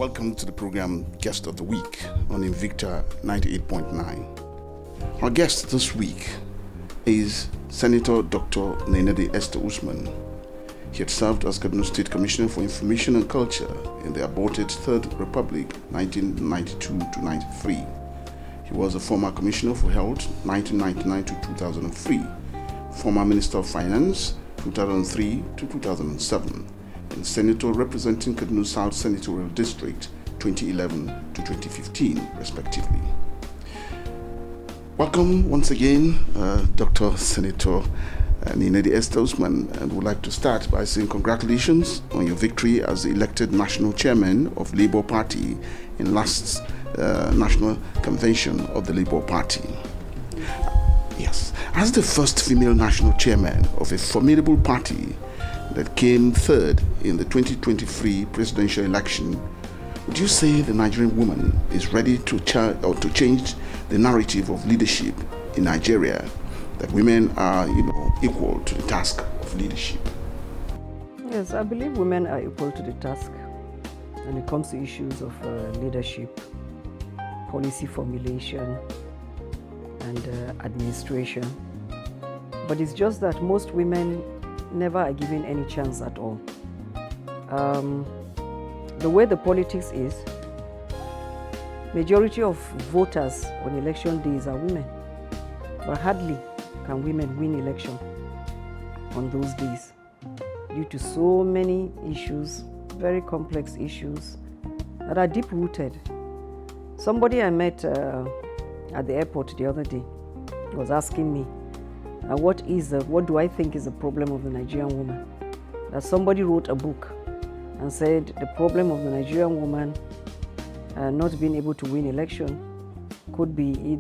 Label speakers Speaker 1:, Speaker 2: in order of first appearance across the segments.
Speaker 1: Welcome to the program Guest of the Week on Invicta 98.9. Our guest this week is Senator Dr. Nenadi Usman. He had served as Kaduna State Commissioner for Information and Culture in the aborted Third Republic 1992 to 93. He was a former Commissioner for Health 1999 to 2003, former Minister of Finance 2003 to 2007, and Senator representing Kaduna South Senatorial District 2011 to 2015, respectively. Welcome once again, Dr. Senator Nenadi Usman, and would like to start by saying congratulations on your victory as the elected National Chairman of Labour Party in last National Convention of the Labour Party. Yes, as the first female national chairman of a formidable party that came third in the 2023 presidential election, would you say the Nigerian woman is ready to change the narrative of leadership in Nigeria, that women are, equal to the task of leadership?
Speaker 2: Yes, I believe women are equal to the task when it comes to issues of leadership, policy formulation, and administration. But it's just that most women never are given any chance at all. The way the politics is, majority of voters on election days are women, but hardly can women win election on those days due to so many issues, very complex issues that are deep-rooted. Somebody I met at the airport the other day was asking me, what do I think is the problem of the Nigerian woman? That somebody wrote a book and said the problem of the Nigerian woman not being able to win election could be, he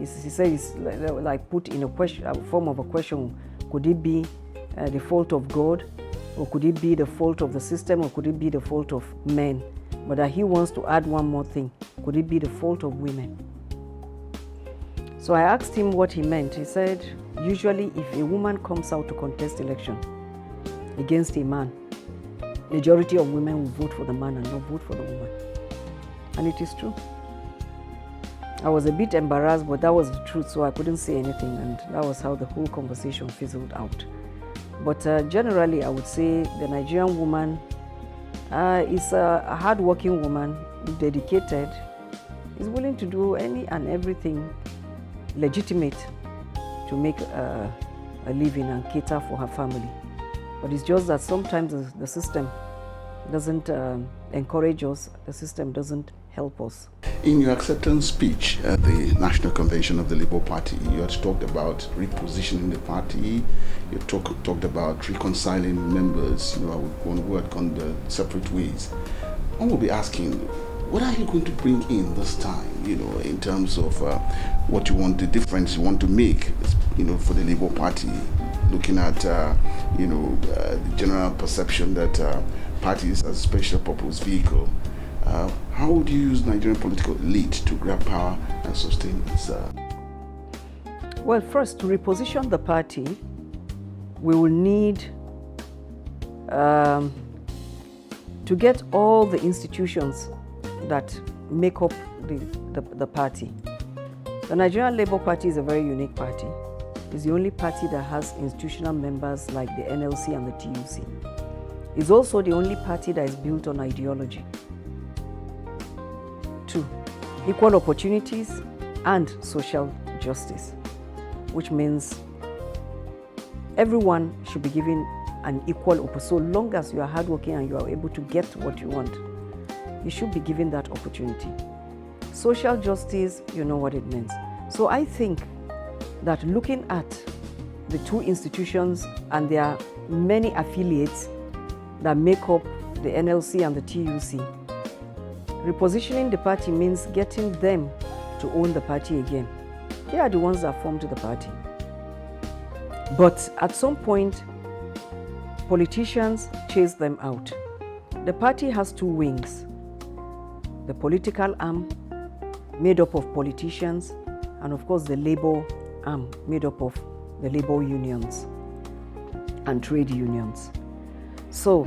Speaker 2: said it's like put in a form of a question, could it be the fault of God, or could it be the fault of the system, or could it be the fault of men? But that he wants to add one more thing, could it be the fault of women? So I asked him what he meant. He said, usually if a woman comes out to contest election against a man, majority of women will vote for the man and not vote for the woman. And it is true. I was a bit embarrassed, but that was the truth, so I couldn't say anything, and that was how the whole conversation fizzled out. But generally, I would say the Nigerian woman is a hard-working woman, dedicated, is willing to do any and everything legitimate to make a living and cater for her family. But it's just that sometimes the system doesn't encourage us, the system doesn't help us.
Speaker 1: In your acceptance speech at the National Convention of the Labour Party, you had talked about repositioning the party, you talked about reconciling members, one who had gone the separate ways. One will be asking, what are you going to bring in this time, in terms of what you want, the difference you want to make, for the Labour Party, looking at, the general perception that parties as a special purpose vehicle. How would you use Nigerian political elite to grab power and sustain itself?
Speaker 2: Well, first, to reposition the party, we will need to get all the institutions that make up the party. The Nigerian Labour Party is a very unique party. It's the only party that has institutional members like the NLC and the TUC. It's also the only party that is built on ideology. 2, equal opportunities and social justice, which means everyone should be given an equal opportunity. So long as you are hardworking and you are able to get what you want, you should be given that opportunity. Social justice, you know what it means. So I think that looking at the two institutions and their many affiliates that make up the NLC and the TUC, repositioning the party means getting them to own the party again. They are the ones that formed the party. But at some point, politicians chase them out. The party has two wings. The political arm, made up of politicians, and of course the labor arm, made up of the labor unions and trade unions. So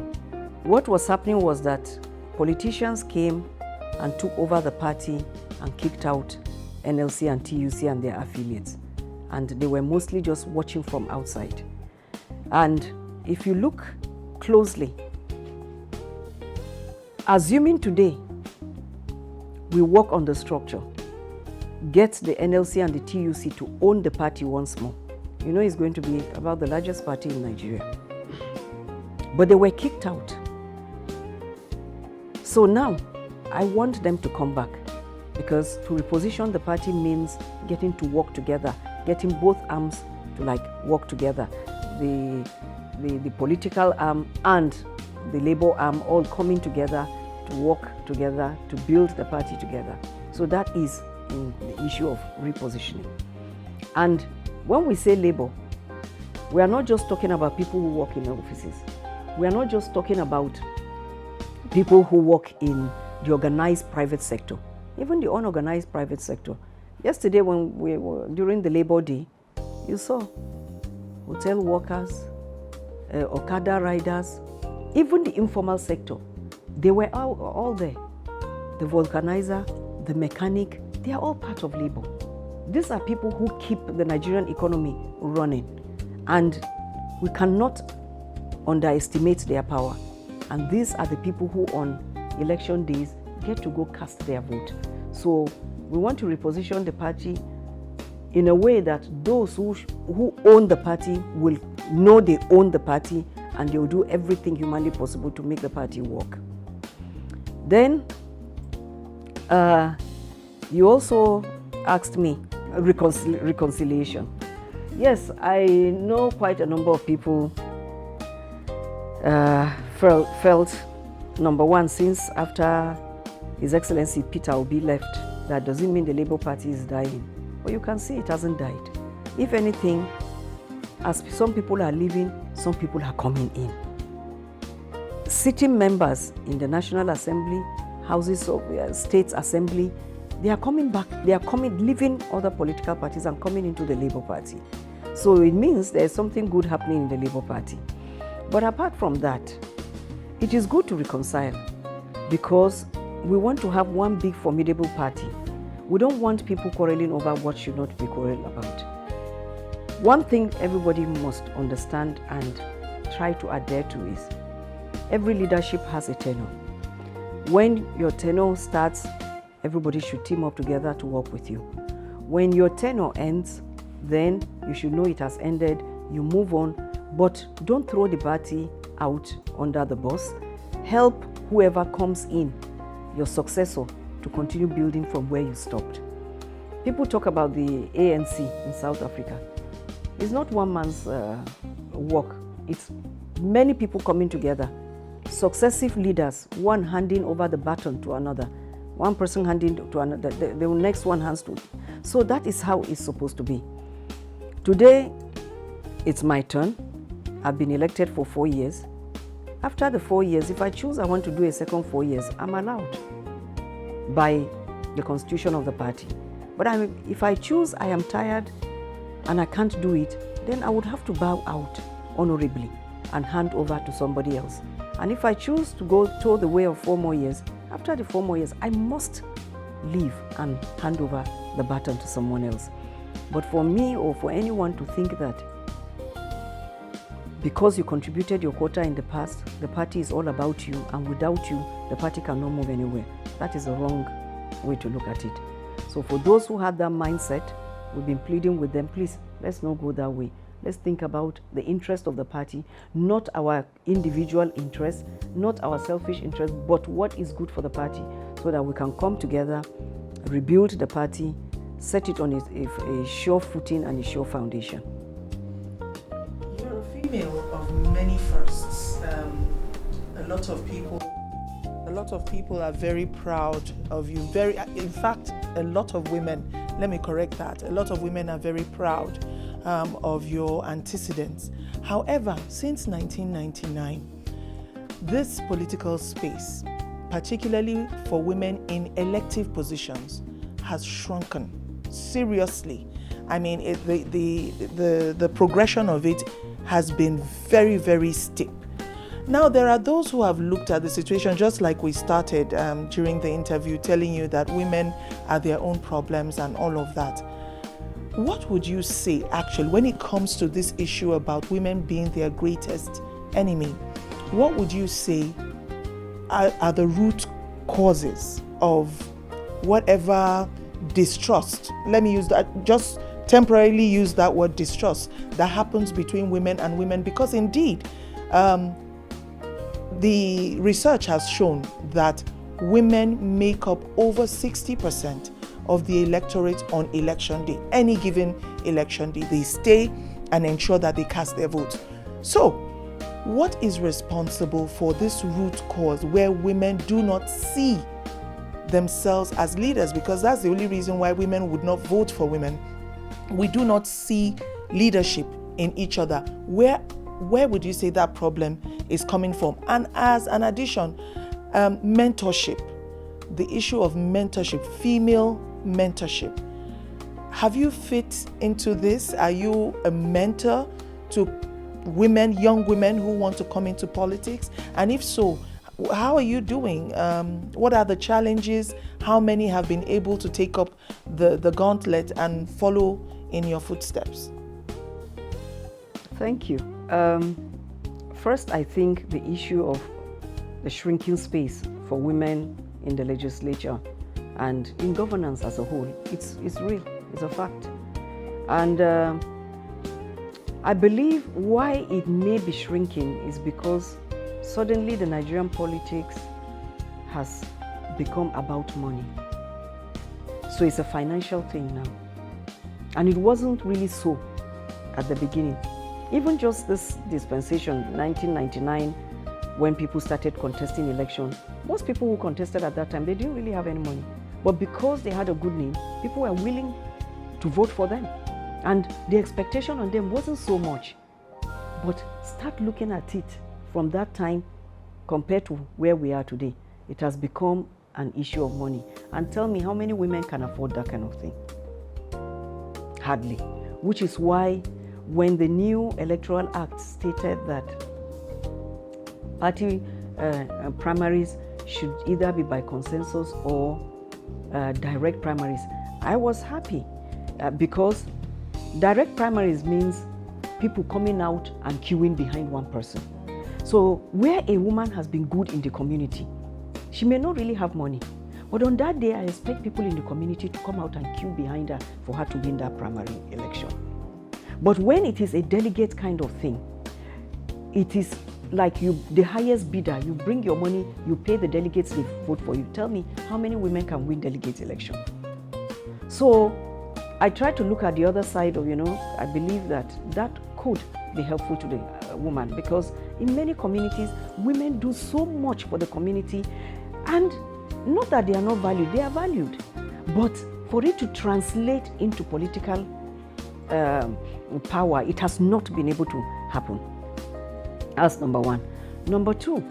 Speaker 2: what was happening was that politicians came and took over the party and kicked out NLC and TUC and their affiliates. And they were mostly just watching from outside. And if you look closely, assuming today we work on the structure, get the NLC and the TUC to own the party once more, you know it's going to be about the largest party in Nigeria. But they were kicked out. So now, I want them to come back, because to reposition the party means getting to work together, getting both arms to work together. The political arm and the labor arm all coming together to work together to build the party together. So that is in the issue of repositioning. And when we say labor, we are not just talking about people who work in offices. We are not just talking about people who work in the organized private sector, even the unorganized private sector. Yesterday, when we were during the Labor Day, you saw hotel workers, Okada riders, even the informal sector. They were all there. The vulcanizer, the mechanic, they are all part of labor. These are people who keep the Nigerian economy running, and we cannot underestimate their power. And these are the people who on election days get to go cast their vote. So we want to reposition the party in a way that those who own the party will know they own the party, and they will do everything humanly possible to make the party work. Then you also asked me reconciliation. Yes, I know quite a number of people felt, number one, since after His Excellency Peter Obi left, that doesn't mean the Labour Party is dying. But you can see it hasn't died. If anything, as some people are leaving, some people are coming in. Sitting members in the National Assembly, houses of States Assembly, they are coming back, they are leaving other political parties and coming into the Labour Party. So it means there's something good happening in the Labour Party. But apart from that, it is good to reconcile, because we want to have one big formidable party. We don't want people quarreling over what should not be quarreled about. One thing everybody must understand and try to adhere to is every leadership has a tenure. When your tenure starts, everybody should team up together to work with you. When your tenure ends, then you should know it has ended, you move on, but don't throw the party out under the bus. Help whoever comes in, your successor, to continue building from where you stopped. People talk about the ANC in South Africa. It's not one man's work. It's many people coming together. Successive leaders, one handing over the baton to another. One person handing to another, the next one hands to. So that is how it's supposed to be. Today, it's my turn. I've been elected for 4 years. After the 4 years, if I choose I want to do a second 4 years, I'm allowed by the constitution of the party. But if I choose I am tired and I can't do it, then I would have to bow out honorably and hand over to somebody else. And if I choose to go to the way of 4 more years, after the 4 more years, I must leave and hand over the baton to someone else. But for me or for anyone to think that because you contributed your quota in the past, the party is all about you, and without you, the party cannot move anywhere. That is the wrong way to look at it. So for those who have that mindset, we've been pleading with them, please, let's not go that way. Let's think about the interest of the party, not our individual interest, not our selfish interest, but what is good for the party, so that we can come together, rebuild the party, set it on a sure footing and a sure foundation.
Speaker 3: You're a female of many firsts. A lot of people are very proud of you. In fact, a lot of women, let me correct that, a lot of women are very proud of your antecedents. However, since 1999, this political space, particularly for women in elective positions, has shrunken seriously. I mean, the progression of it has been very, very steep. Now, there are those who have looked at the situation, just like we started during the interview, telling you that women are their own problems and all of that. What would you say, actually, when it comes to this issue about women being their greatest enemy? What would you say are the root causes of whatever distrust? Let me use that, just temporarily use that word distrust, that happens between women and women, because indeed, the research has shown that women make up over 60% of the electorate on election day, any given election day. They stay and ensure that they cast their votes. So, what is responsible for this root cause where women do not see themselves as leaders? Because that's the only reason why women would not vote for women. We do not see leadership in each other. Where would you say that problem is coming from? And as an addition, mentorship, the issue of mentorship, female mentorship. Have you fit into this? Are you a mentor to women, young women who want to come into politics? And if so, how are you doing? What are the challenges? How many have been able to take up the gauntlet and follow in your footsteps?
Speaker 2: Thank you. First, I think the issue of the shrinking space for women in the legislature and in governance as a whole, it's real, it's a fact. And I believe why it may be shrinking is because suddenly the Nigerian politics has become about money. So it's a financial thing now. And it wasn't really so at the beginning. Even just this dispensation, 1999, when people started contesting elections, most people who contested at that time, they didn't really have any money. But because they had a good name, people were willing to vote for them. And the expectation on them wasn't so much. But start looking at it from that time compared to where we are today. It has become an issue of money. And tell me, how many women can afford that kind of thing? Hardly. Which is why when the new Electoral Act stated that party primaries should either be by consensus or direct primaries, I was happy because direct primaries means people coming out and queuing behind one person. So where a woman has been good in the community, she may not really have money, but on that day I expect people in the community to come out and queue behind her for her to win that primary election. But when it is a delegate kind of thing, it is like the highest bidder, you bring your money, you pay the delegates, they vote for you. Tell me, how many women can win delegate election? So I try to look at the other side of, I believe that could be helpful to the woman, because in many communities, women do so much for the community, and not that they are not valued, they are valued. But for it to translate into political power, it has not been able to happen. That's number one. Number two,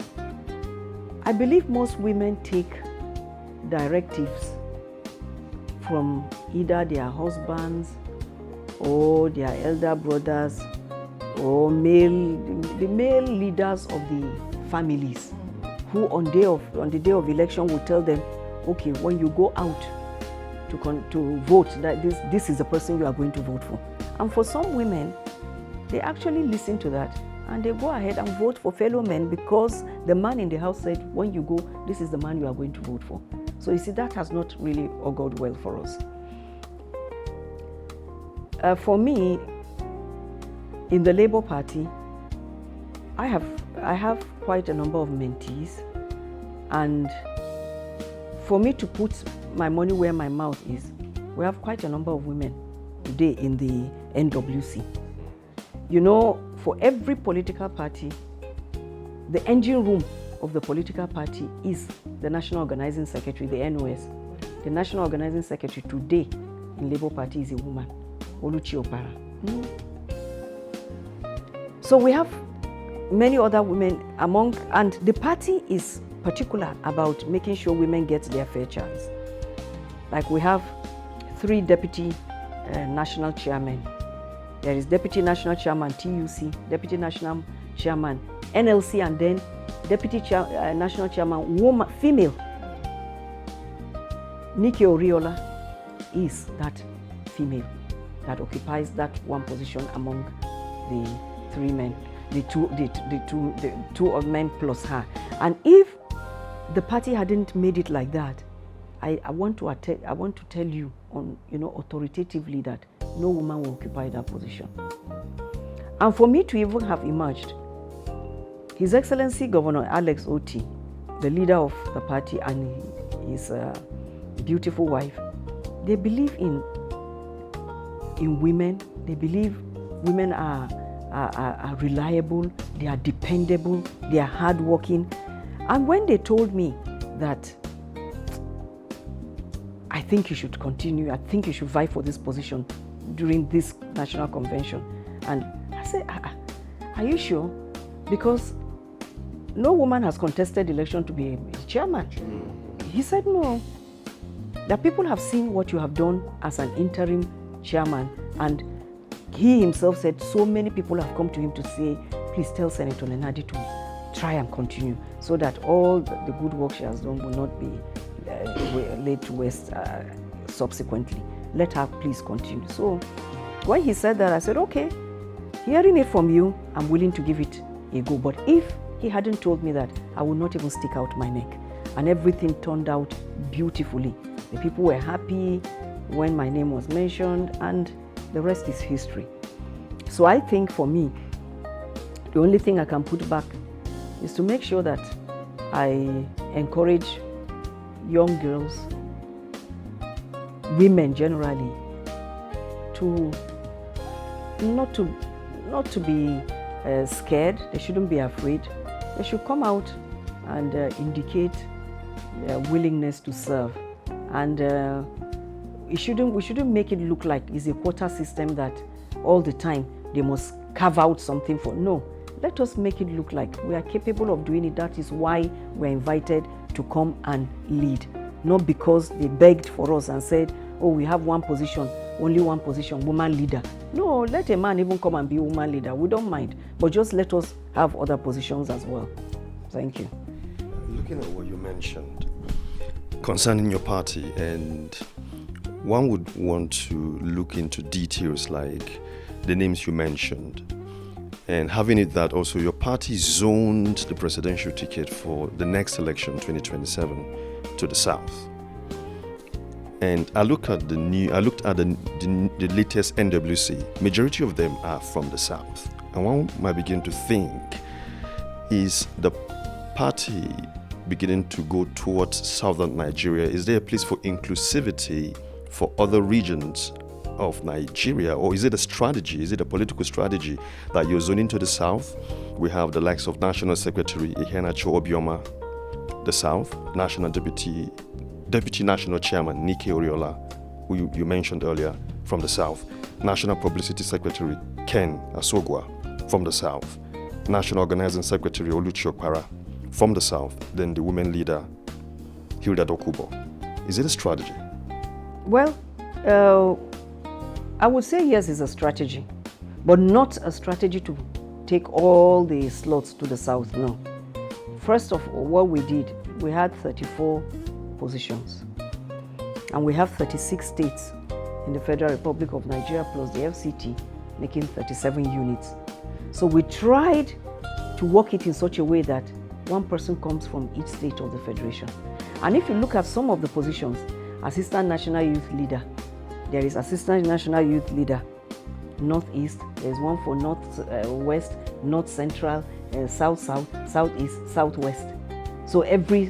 Speaker 2: I believe most women take directives from either their husbands or their elder brothers or the male leaders of the families, who on the day of election will tell them, okay, when you go out to vote, that this is the person you are going to vote for. And for some women, they actually listen to that and they go ahead and vote for fellow men because the man in the house said, when you go, this is the man you are going to vote for. So you see, that has not really augured well for us. For me, in the Labour Party, I have quite a number of mentees, and for me to put my money where my mouth is, we have quite a number of women today in the NWC. For every political party, the engine room of the political party is the National Organizing Secretary, the NOS. The National Organizing Secretary today in Labour Party is a woman, Oluchi Opara. So we have many other women and the party is particular about making sure women get their fair chance. Like we have 3 deputy national chairmen. There is Deputy National Chairman TUC, Deputy National Chairman NLC, and then Deputy National Chairman, woman, female. Nikki Oriola is that female that occupies that one position among the three men, the two men plus her. And if the party hadn't made it like that, I want to tell you on, authoritatively that no woman will occupy that position. And for me to even have emerged, His Excellency Governor Alex Oti, the leader of the party, and his beautiful wife, they believe in women. They believe women are reliable, they are dependable, they are hardworking. And when they told me that I think you should continue, I think you should vie for this position during this national convention, and I said, are you sure? Because no woman has contested election to be a chairman. He said no. That people have seen what you have done as an interim chairman, and he himself said so many people have come to him to say, please tell Senator Nenadi to try and continue, so that all the good work she has done will not be laid to waste subsequently. Let her please continue. So when he said that, I said, okay, hearing it from you, I'm willing to give it a go. But if he hadn't told me that, I would not even stick out my neck. And everything turned out beautifully. The people were happy when my name was mentioned, and the rest is history. So I think for me, the only thing I can put back is to make sure that I encourage young girls, women generally, to not to be scared. They shouldn't be afraid. They should come out and indicate their willingness to serve. And we shouldn't make it look like it's a quota system that all the time they must carve out something for. No, let us make it look like we are capable of doing it. That is why we're invited to come and lead. Not because they begged for us and said, oh, we have one position, only one position, woman leader. No, let a man even come and be woman leader. We don't mind. But just let us have other positions as well. Thank you.
Speaker 4: Looking at what you mentioned concerning your party, and one would want to look into details like the names you mentioned, and having it that also your party zoned the presidential ticket for the next election, 2027, to the south. And I looked at the latest NWC. Majority of them are from the south, and one might begin to think, is the party beginning to go towards southern Nigeria? Is there a place for inclusivity for other regions of Nigeria, or is it a strategy? Is it a political strategy that you're zoning to the south? We have the likes of National Secretary Iheanacho Obioma, the south, National Deputy National Chairman Nikki Oriola, who you mentioned earlier, from the south, National Publicity Secretary Ken Asogwa, from the south, National Organizing Secretary Oluchi Okpara, from the south, then the women leader Hilda Dokubo. Is it a strategy?
Speaker 2: Well, I would say yes, it's a strategy, but not a strategy to take all the slots to the south, no. First of all, what we did, we had 34 positions, and we have 36 states in the Federal Republic of Nigeria plus the FCT, making 37 units. So we tried to work it in such a way that one person comes from each state of the Federation. And if you look at some of the positions, Assistant National Youth Leader, there is Assistant National Youth Leader, Northeast, there's one for Northwest, North Central, South-South, Southeast, Southwest. So every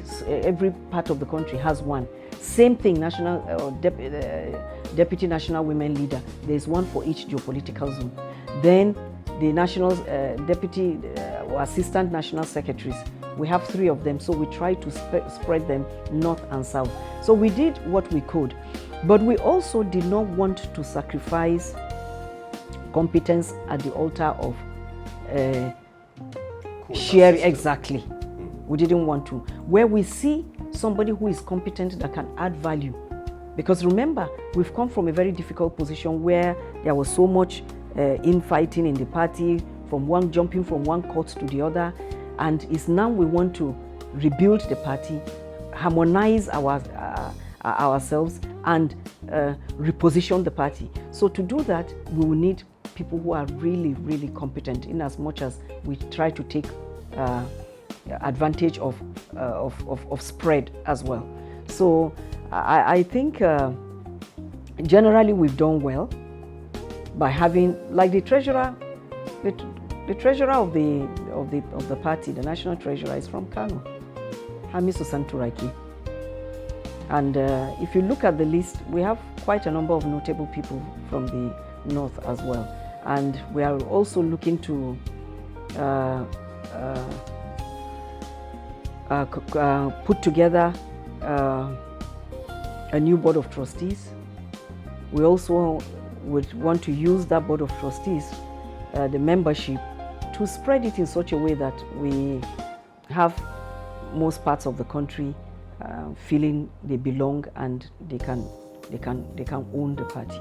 Speaker 2: part of the country has one. Same thing, Deputy National Women Leader, there's one for each geopolitical zone. Then the National Deputy or Assistant National Secretaries, we have 3 of them, so we try to spread them north and south. So we did what we could, but we also did not want to sacrifice competence at the altar of sharing. Exactly. We didn't want to. Where we see somebody who is competent that can add value. Because remember, we've come from a very difficult position where there was so much infighting in the party. jumping from one court to the other, and it's now we want to rebuild the party, harmonize ourselves, and reposition the party. So to do that, we will need people who are really, really competent, in as much as we try to take advantage of spread as well. So I think generally we've done well by having, like the treasurer, the treasurer of the party, the national treasurer, is from Kano, Hamisu Santuraki. And if you look at the list, we have quite a number of notable people from the north as well. And we are also looking to put together a new board of trustees. We also would want to use that board of trustees, the membership, to spread it in such a way that we have most parts of the country feeling they belong and they can own the party.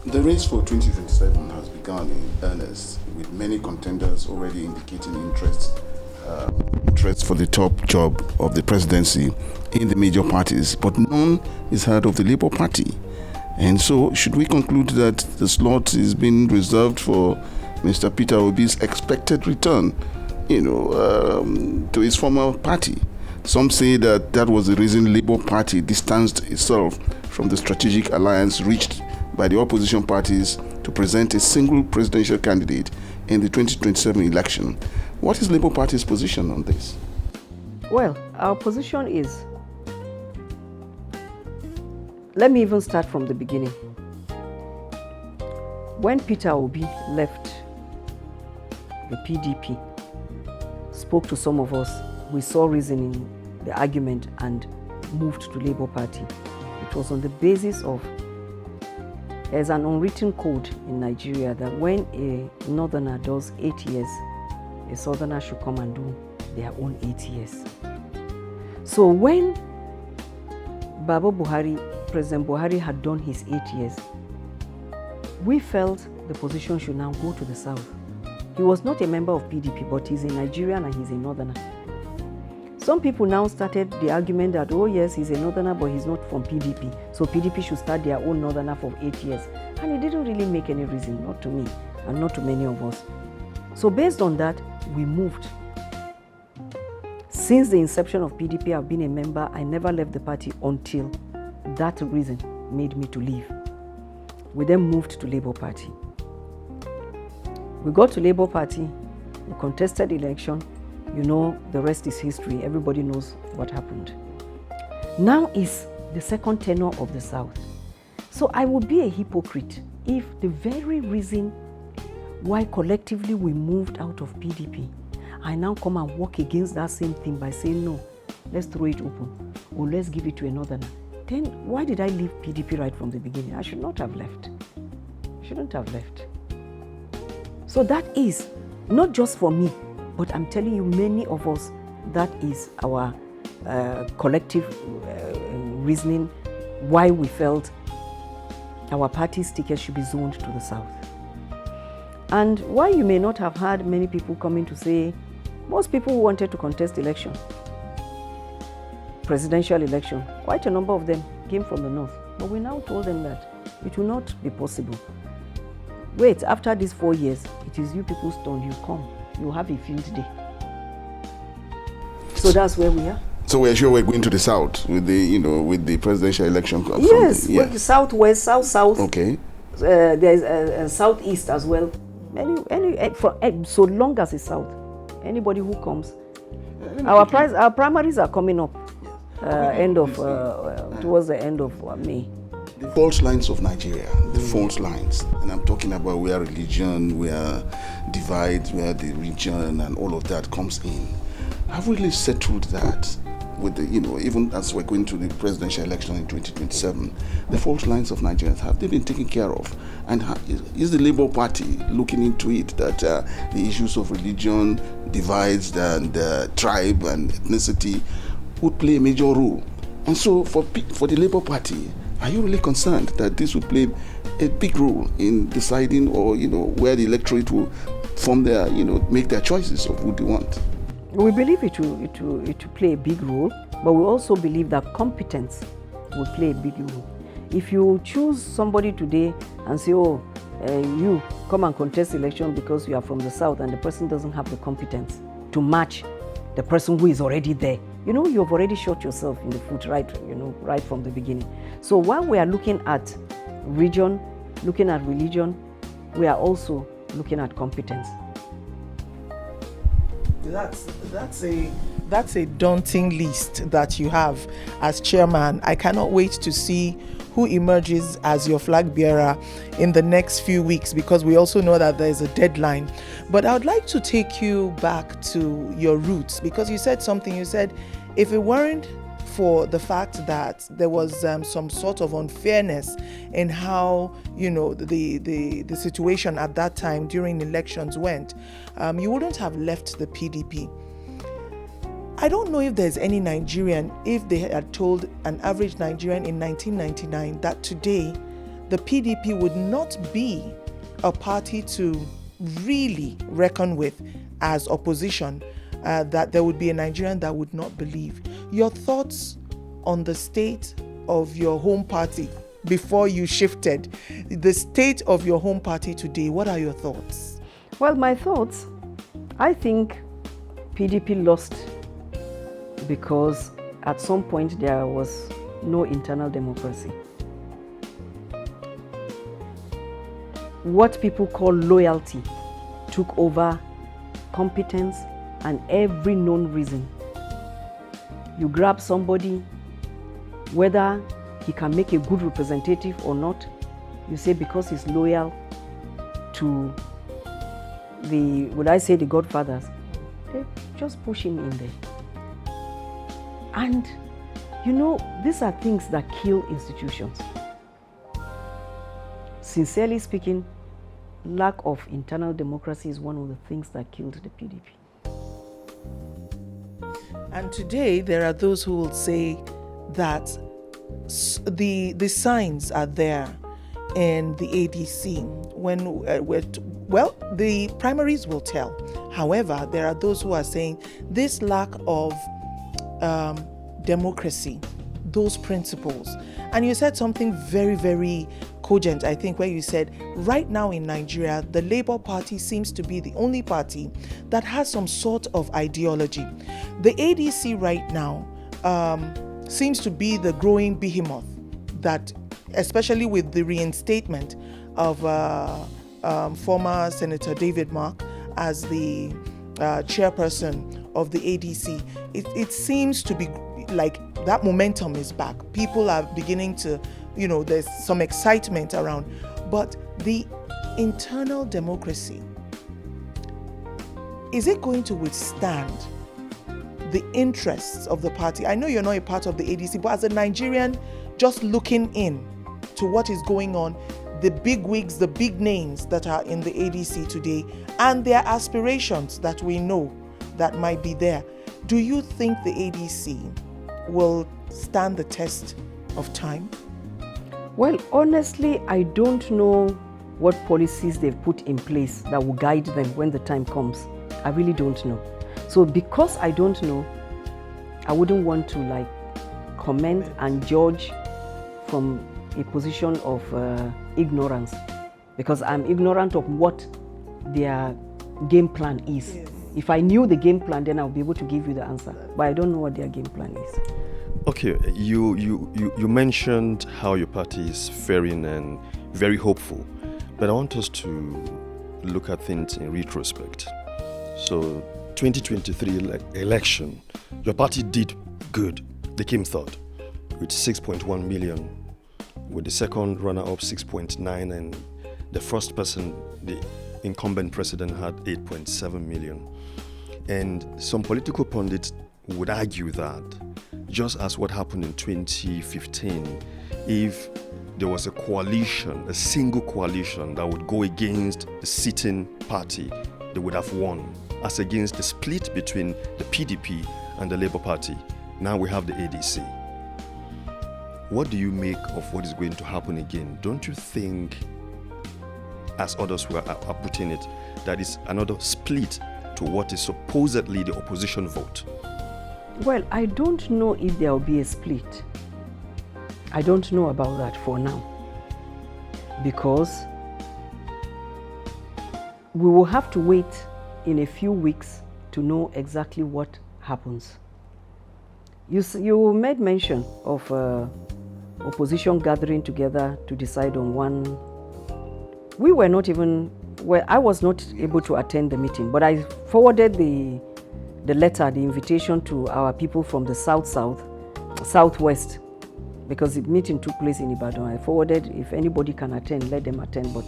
Speaker 1: The race for 2027 has begun in earnest, with many contenders already indicating interest for the top job of the presidency in the major parties, but none is heard of the Labour Party. And so, should we conclude that the slot is being reserved for Mr. Peter Obi's expected return, to his former party? Some say that was the reason Labour Party distanced itself from the strategic alliance reached by the opposition parties to present a single presidential candidate in the 2027 election. What is Labour Party's position on this?
Speaker 2: Well, our position is, let me even start from the beginning. When Peter Obi left the PDP, spoke to some of us, we saw reason in the argument and moved to Labour Party. It was on the basis of, there's an unwritten code in Nigeria that when a northerner does 8 years, a southerner should come and do their own 8 years. So when President Buhari had done his 8 years, we felt the position should now go to the south. He was not a member of PDP, but he's a Nigerian and he's a northerner. Some people now started the argument that, oh yes, he's a northerner, but he's not from PDP. So PDP should start their own northerner for 8 years. And it didn't really make any reason, not to me and not to many of us. So based on that, we moved. Since the inception of PDP, I've been a member. I never left the party until that reason made me to leave. We then moved to Labour Party. We got to Labour Party, we contested the election. You know, the rest is history. Everybody knows what happened. Now is the second tenure of the South. So I would be a hypocrite if the very reason why collectively we moved out of PDP, I now come and work against that same thing by saying, no, let's throw it open, or let's give it to another. Then why did I leave PDP right from the beginning? I should not have left. Shouldn't have left. So that is not just for me, but I'm telling you, many of us, that is our collective reasoning why we felt our party's ticket should be zoned to the south. And why you may not have had many people coming to say, most people who wanted to contest election, presidential election, quite a number of them came from the north. But we now told them that it will not be possible. Wait, after these 4 years, it is you people's turn, you come. You have a field day. So that's where we are.
Speaker 1: So we're sure we're going to the south with the, with the presidential election.
Speaker 2: Yes, with the southwest, south.
Speaker 1: Okay.
Speaker 2: There's a southeast as well. So long as it's south, anybody who comes. Our primaries are coming up. Towards the end of May.
Speaker 1: The fault lines of Nigeria, the fault lines, and I'm talking about where religion, where divide, where the region and all of that comes in. I've really settled that with the, even as we're going to the presidential election in 2027, the fault lines of Nigerians, have they been taken care of? And is the Labour Party looking into it, that the issues of religion, divides, and tribe and ethnicity would play a major role? And so for the Labour Party, Are you really concerned that this will play a big role in deciding, or where the electorate will form their, make their choices of who they want?
Speaker 2: We believe it will play a big role, but we also believe that competence will play a big role. If you choose somebody today and say, you come and contest election because you are from the south, and the person doesn't have the competence to match the person who is already there, you've already shot yourself in the foot right from the beginning. So while we are looking at region, looking at religion, we are also looking at competence.
Speaker 3: That's a daunting list that you have as chairman. I cannot wait to see who emerges as your flag bearer in the next few weeks, because we also know that there's a deadline. But I would like to take you back to your roots, because you said something. You said if it weren't for the fact that there was some sort of unfairness in how the situation at that time during elections went, you wouldn't have left the PDP. I don't know if there's any Nigerian, if they had told an average Nigerian in 1999 that today the PDP would not be a party to really reckon with as opposition, that there would be a Nigerian that would not believe. Your thoughts on the state of your home party before you shifted, the state of your home party today, what are your thoughts?
Speaker 2: Well, my thoughts, I think PDP lost because at some point there was no internal democracy. What people call loyalty took over competence and every known reason. You grab somebody, whether he can make a good representative or not, you say because he's loyal to the godfathers, they just push him in there. And these are things that kill institutions. Sincerely speaking, lack of internal democracy is one of the things that killed the PDP.
Speaker 3: And today there are those who will say that the signs are there in the ADC when the primaries will tell. However, there are those who are saying this lack of democracy, those principles. And you said something very, very cogent, I think, where you said right now in Nigeria, the Labour Party seems to be the only party that has some sort of ideology. The ADC right now seems to be the growing behemoth that, especially with the reinstatement of former Senator David Mark as the chairperson of the ADC, it seems to be like that momentum is back. People are beginning to, there's some excitement around. But the internal democracy, is it going to withstand the interests of the party? I know you're not a part of the ADC, but as a Nigerian, just looking in to what is going on, the big wigs, the big names that are in the ADC today, and their aspirations that we know that might be there. Do you think the ADC will stand the test of time?
Speaker 2: Well, honestly, I don't know what policies they've put in place that will guide them when the time comes. I really don't know. So because I don't know, I wouldn't want to comment and judge from a position of ignorance, because I'm ignorant of what their game plan is. Yes. If I knew the game plan, then I'll be able to give you the answer. But I don't know what their game plan is.
Speaker 4: Okay, you mentioned how your party is faring and very hopeful, but I want us to look at things in retrospect. So 2023 election, your party did good. They came third with 6.1 million, with the second runner-up 6.9, and the first person, the incumbent president, had 8.7 million. And some political pundits would argue that, just as what happened in 2015, if there was a coalition, a single coalition that would go against the sitting party, they would have won, as against the split between the PDP and the Labour Party. Now we have the ADC. what do you make of what is going to happen again? Don't you think, as others were are putting it, that is another split to what is supposedly the opposition vote?
Speaker 2: Well, I don't know if there will be a split. I don't know about that for now, because we will have to wait in a few weeks to know exactly what happens. You made mention of opposition gathering together to decide on one. We were not even, well, I was not able to attend the meeting, but I forwarded the letter, the invitation to our people from the southwest, because the meeting took place in Ibadan. I forwarded, if anybody can attend, let them attend, but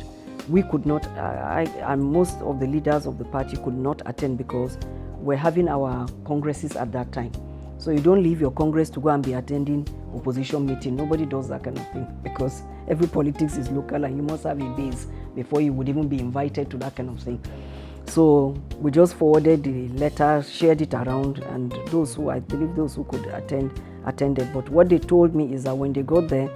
Speaker 2: we could not, and most of the leaders of the party could not attend because we're having our congresses at that time. So you don't leave your congress to go and be attending opposition meeting. Nobody does that kind of thing, because every politics is local and you must have a base before you would even be invited to that kind of thing. So we just forwarded the letter, shared it around, and those who, I believe those who could attend, attended. But what they told me is that when they got there,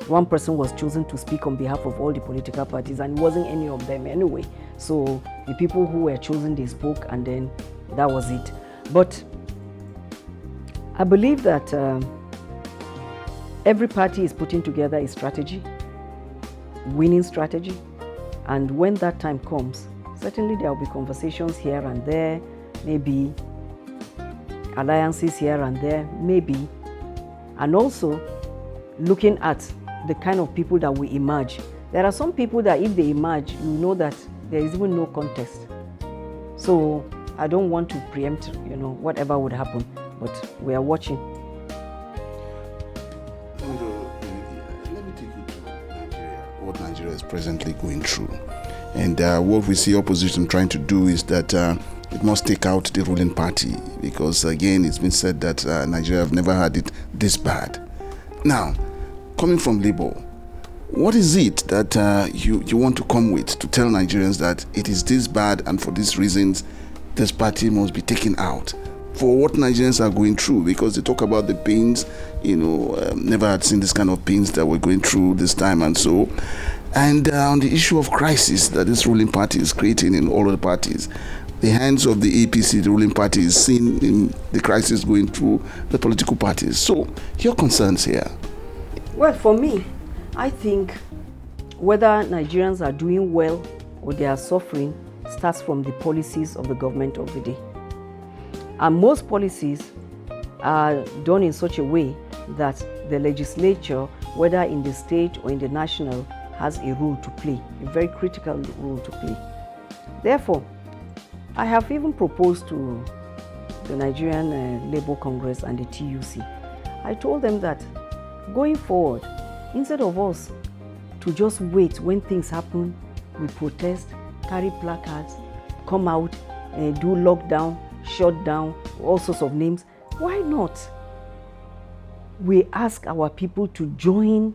Speaker 2: one person was chosen to speak on behalf of all the political parties, and it wasn't any of them anyway. So the people who were chosen, they spoke, and then that was it. But I believe that every party is putting together a strategy, winning strategy, and when that time comes, certainly there will be conversations here and there, maybe alliances here and there, maybe, and also looking at the kind of people that will emerge. There are some people that if they emerge, you know that there is even no contest. So I don't want to preempt, whatever would happen, but we are watching.
Speaker 1: Let me take you to Nigeria, what Nigeria is presently going through. And what we see opposition trying to do is that it must take out the ruling party, because again, it's been said that Nigeria have never had it this bad. Now, coming from Labour, what is it that you want to come with to tell Nigerians that it is this bad, and for these reasons, this party must be taken out? For what Nigerians are going through, because they talk about the pains, never had seen this kind of pains that we're going through this time and so. And on the issue of crisis that this ruling party is creating in all of the parties, the hands of the APC, the ruling party, is seen in the crisis going through the political parties. So, your concerns here?
Speaker 2: Well, for me, I think whether Nigerians are doing well or they are suffering starts from the policies of the government of the day. And most policies are done in such a way that the legislature, whether in the state or in the national, has a role to play, a very critical role to play. Therefore, I have even proposed to the Nigerian Labour Congress and the TUC. I told them that going forward, instead of us to just wait when things happen, we protest, carry placards, come out, do lockdown, shut down, all sorts of names, why not we ask our people to join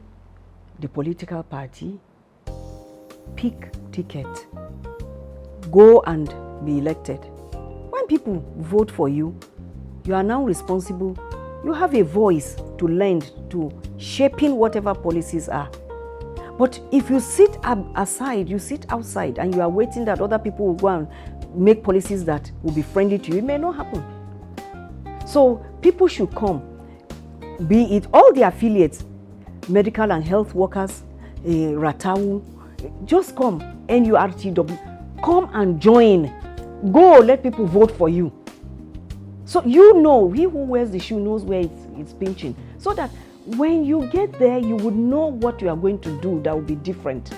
Speaker 2: the political party, pick ticket, go and be elected. When people vote for you, you are now responsible. You have a voice to lend to shaping whatever policies are. But if you sit aside, you sit outside, and you are waiting that other people will go and make policies that will be friendly to you, it may not happen. So people should come, be it all the affiliates, medical and health workers, Ratau, just come, NURTW, come and join. Go, let people vote for you. So he who wears the shoe knows where it's pinching. So that when you get there, you would know what you are going to do that will be different,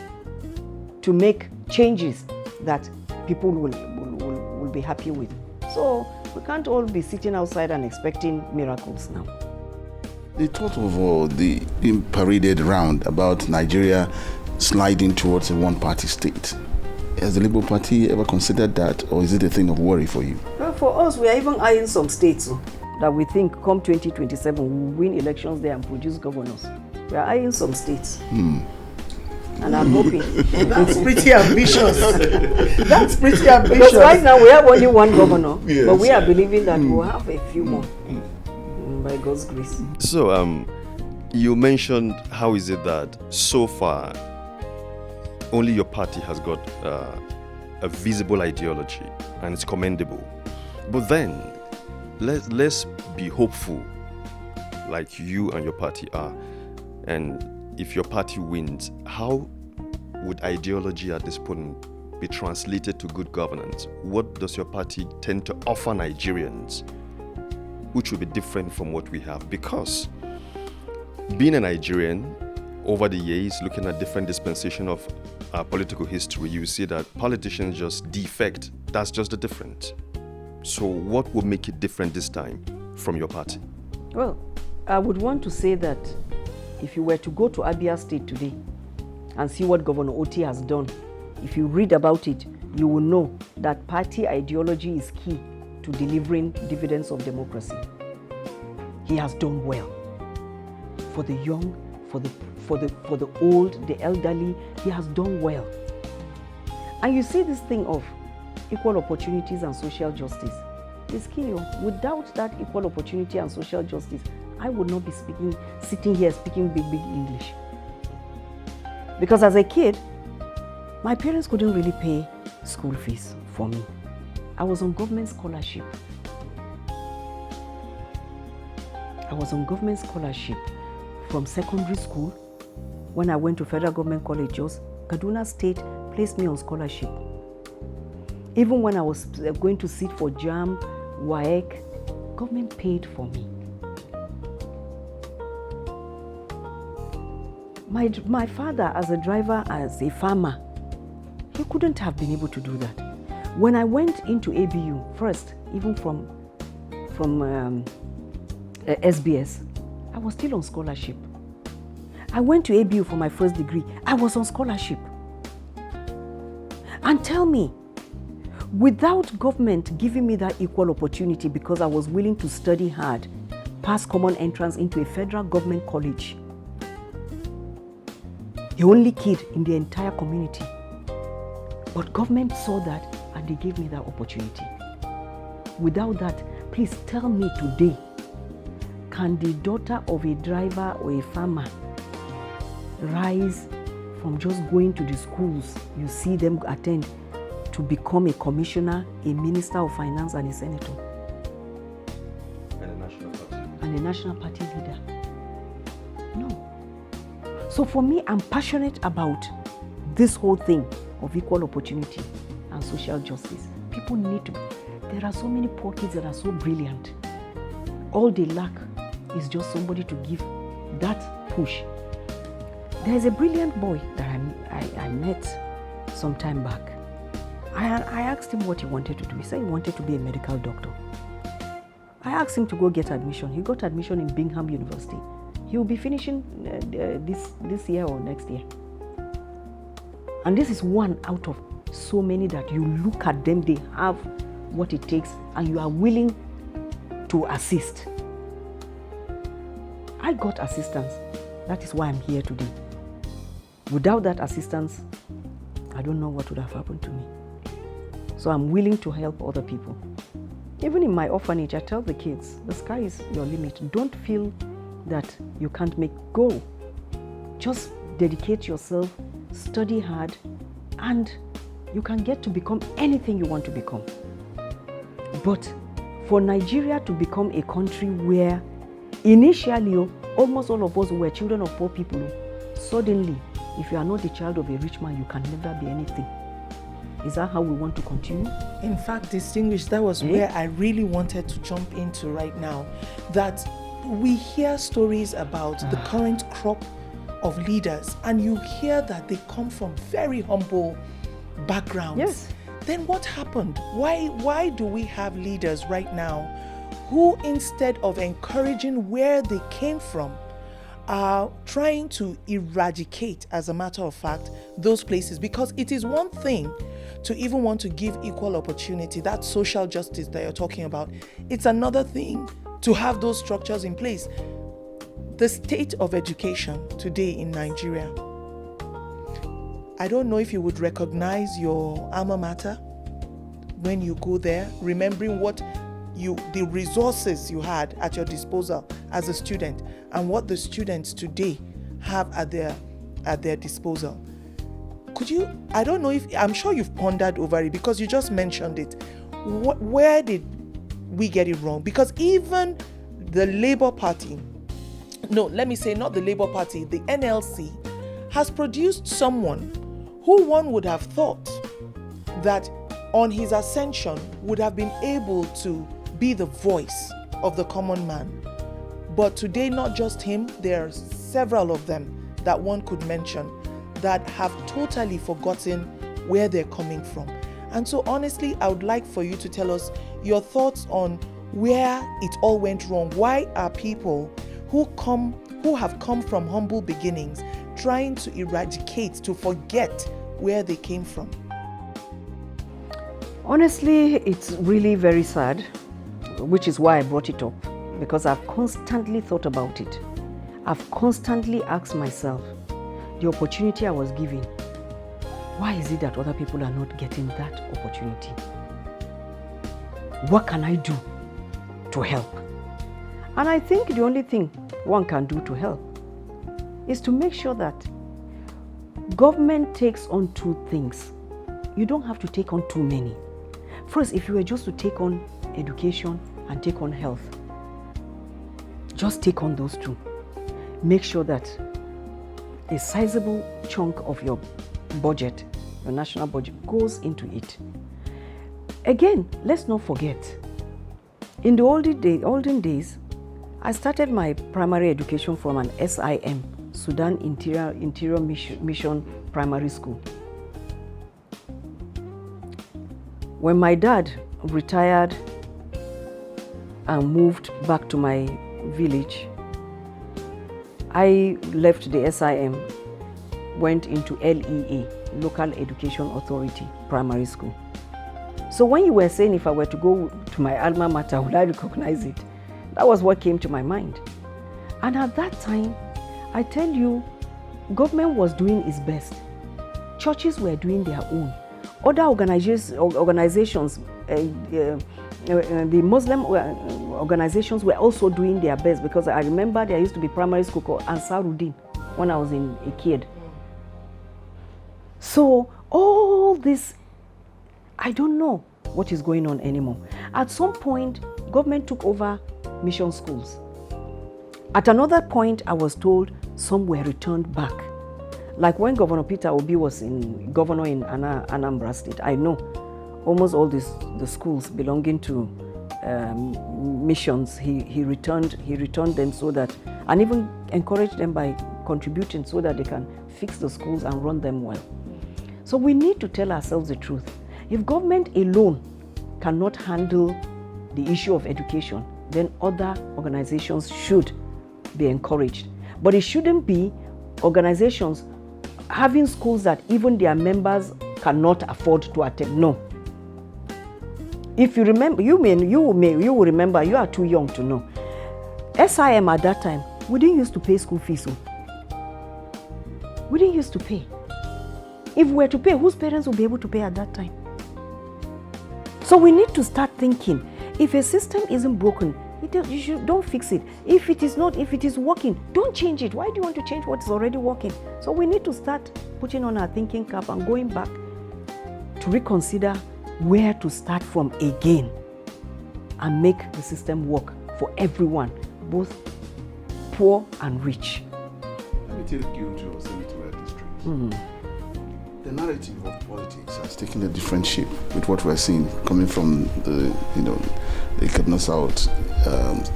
Speaker 2: to make changes that people will be happy with. So we can't all be sitting outside and expecting miracles now.
Speaker 1: The thought of the being paraded around about Nigeria sliding towards a one-party state, has the Labour Party ever considered that, or is it a thing of worry for you?
Speaker 2: Well, for us, we are even eyeing some states that we think come 2027 we will win elections there and produce governors. We are eyeing some states. And I'm hoping.
Speaker 3: That's pretty ambitious. That's pretty ambitious.
Speaker 2: Because right now we have only one governor, yes, but we are believing that we'll have a few more by God's grace.
Speaker 4: So, You mentioned how is it that so far only your party has got a visible ideology, and it's commendable. But then let's be hopeful, like you and your party are. And if your party wins, how would ideology at this point be translated to good governance? What does your party tend to offer Nigerians, which will be different from what we have? Because being a Nigerian, over the years, looking at different dispensation of our political history, you see that politicians just defect. That's just the difference. So what will make it different this time from your party?
Speaker 2: Well, I would want to say that if you were to go to Abia State today and see what Governor Oti has done, if you read about it, you will know that party ideology is key to delivering dividends of democracy. He has done well. For the young, for the old, the elderly, he has done well. And you see this thing of equal opportunities and social justice. It's key. Without that equal opportunity and social justice, I would not be sitting here speaking big English. Because as a kid, my parents couldn't really pay school fees for me. I was on government scholarship. From secondary school. When I went to Federal Government College, Kaduna State placed me on scholarship. Even when I was going to sit for JAM, WAEC, government paid for me. My father, as a driver, as a farmer, he couldn't have been able to do that. When I went into ABU, first, even from SBS, I was still on scholarship. I went to ABU for my first degree. I was on scholarship. And tell me, without government giving me that equal opportunity because I was willing to study hard, pass common entrance into a federal government college, the only kid in the entire community. But government saw that and they gave me that opportunity. Without that, please tell me today, can the daughter of a driver or a farmer rise from just going to the schools you see them attend to become a commissioner, a minister of finance, and a senator? And a national party leader? No. So for me, I'm passionate about this whole thing of equal opportunity and social justice. People need to, there are so many poor kids that are so brilliant. All they lack is just somebody to give that push. There's a brilliant boy that I met some time back. I asked him what he wanted to do. He said he wanted to be a medical doctor. I asked him to go get admission. He got admission in Bingham University. He will be finishing this year or next year. And this is one out of so many that you look at them, they have what it takes, and you are willing to assist. I got assistance. That is why I'm here today. Without that assistance, I don't know what would have happened to me. So I'm willing to help other people. Even in my orphanage, I tell the kids, the sky is your limit. Don't feel that you can't go. Just dedicate yourself, study hard, and you can get to become anything you want to become. But for Nigeria to become a country where initially, almost all of us were children of poor people, suddenly, if you are not the child of a rich man, you can never be anything. Is that how we want to continue?
Speaker 3: In fact, distinguished, that was where I really wanted to jump into right now. That we hear stories about the current crop of leaders, and you hear that they come from very humble backgrounds.
Speaker 2: Yes.
Speaker 3: Then what happened? Why do we have leaders right now who, instead of encouraging where they came from, are trying to eradicate, as a matter of fact, those places? Because it is one thing to even want to give equal opportunity, that social justice that you're talking about. It's another thing to have those structures in place. The state of education today in Nigeria, I don't know if you would recognize your alma mater when you go there, remembering the resources you had at your disposal as a student and what the students today have at their disposal. Could you, I don't know if, I'm sure you've pondered over it because you just mentioned it. Where did we get it wrong? Because even the Labour Party, no, let me say not the Labour Party, the NLC has produced someone who one would have thought that on his ascension would have been able to be the voice of the common man. But today, not just him, there are several of them that one could mention that have totally forgotten where they're coming from. And so honestly, I would like for you to tell us your thoughts on where it all went wrong. Why are people who have come from humble beginnings trying to eradicate, to forget where they came from?
Speaker 2: Honestly, it's really very sad, which is why I brought it up, because I've constantly thought about it. I've constantly asked myself, the opportunity I was given, why is it that other people are not getting that opportunity? What can I do to help? And I think the only thing one can do to help is to make sure that government takes on two things. You don't have to take on too many. First, if you were just to take on education and take on health, just take on those two. Make sure that a sizable chunk of your budget, your national budget, goes into it. Again, let's not forget, in the olden days, I started my primary education from an SIM, Sudan Interior Mission Primary School. When my dad retired and moved back to my village, I left the SIM, went into LEA, Local Education Authority Primary School. So when you were saying if I were to go to my alma mater, would I recognize it? That was what came to my mind. And at that time, I tell you, government was doing its best. Churches were doing their own. Other organizations, the Muslim organizations were also doing their best, because I remember there used to be primary school called Ansaruddin when I was a kid. So all this, I don't know what is going on anymore. At some point, government took over mission schools. At another point, I was told some were returned back. Like when Governor Peter Obi was governor in Anambra State, I know almost all the schools belonging to missions, he returned them so that, and even encouraged them by contributing so that they can fix the schools and run them well. So we need to tell ourselves the truth. If government alone cannot handle the issue of education, then other organizations should be encouraged. But it shouldn't be organizations having schools that even their members cannot afford to attend. No. If you remember, you will remember, you are too young to know. SIM at that time, we didn't used to pay school fees. We didn't used to pay. If we were to pay, whose parents will be able to pay at that time? So we need to start thinking, if a system isn't broken, don't fix it. If it is working, don't change it. Why do you want to change what is already working? So we need to start putting on our thinking cap and going back to reconsider where to start from again and make the system work for everyone, both poor and rich.
Speaker 1: Let me take you to senatorial district. The narrative of politics has taken a different shape with what we're seeing coming from the Kaduna South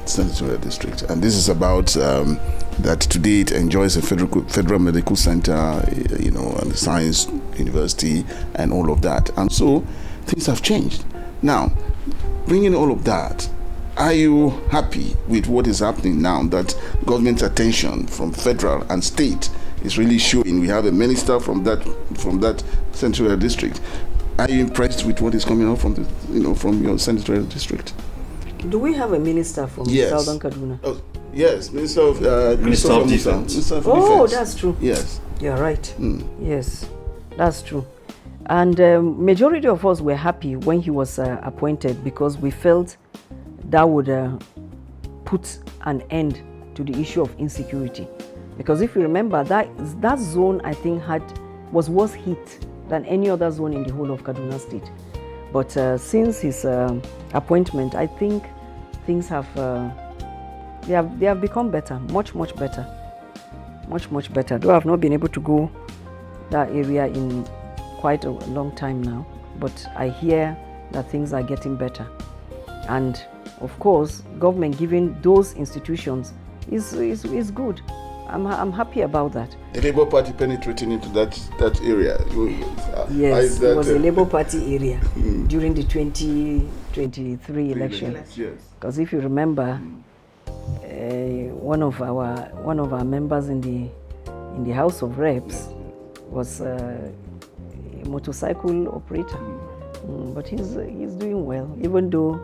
Speaker 1: senatorial district, and this is about that today it enjoys a federal medical center, and a science university and all of that, and so things have changed. Now, bringing all of that, are you happy with what is happening now, that government attention from federal and state is really showing? We have a minister from that senatorial district. Are you impressed with what is coming out from from your senatorial district?
Speaker 2: Do we have a minister from Southern Kaduna?
Speaker 1: Oh, yes, Minister of
Speaker 4: Defense.
Speaker 1: Defense.
Speaker 2: That's true.
Speaker 1: Yes.
Speaker 2: You're right. Yes, that's true. And majority of us were happy when he was appointed, because we felt that would put an end to the issue of insecurity. Because if you remember, that zone, I think, was worse hit than any other zone in the whole of Kaduna State. But since his appointment, I think things have they have become better, much better, much better. Though I've not been able to go that area in quite a long time now, but I hear that things are getting better. And of course, government giving those institutions is good. I'm happy about that.
Speaker 1: The Labour Party penetrating into that area.
Speaker 2: Yes, it was the Labour Party area during the 2023 election.
Speaker 1: Yes.
Speaker 2: Because if you remember, one of our members in the House of Reps was a motorcycle operator, but he's doing well, even though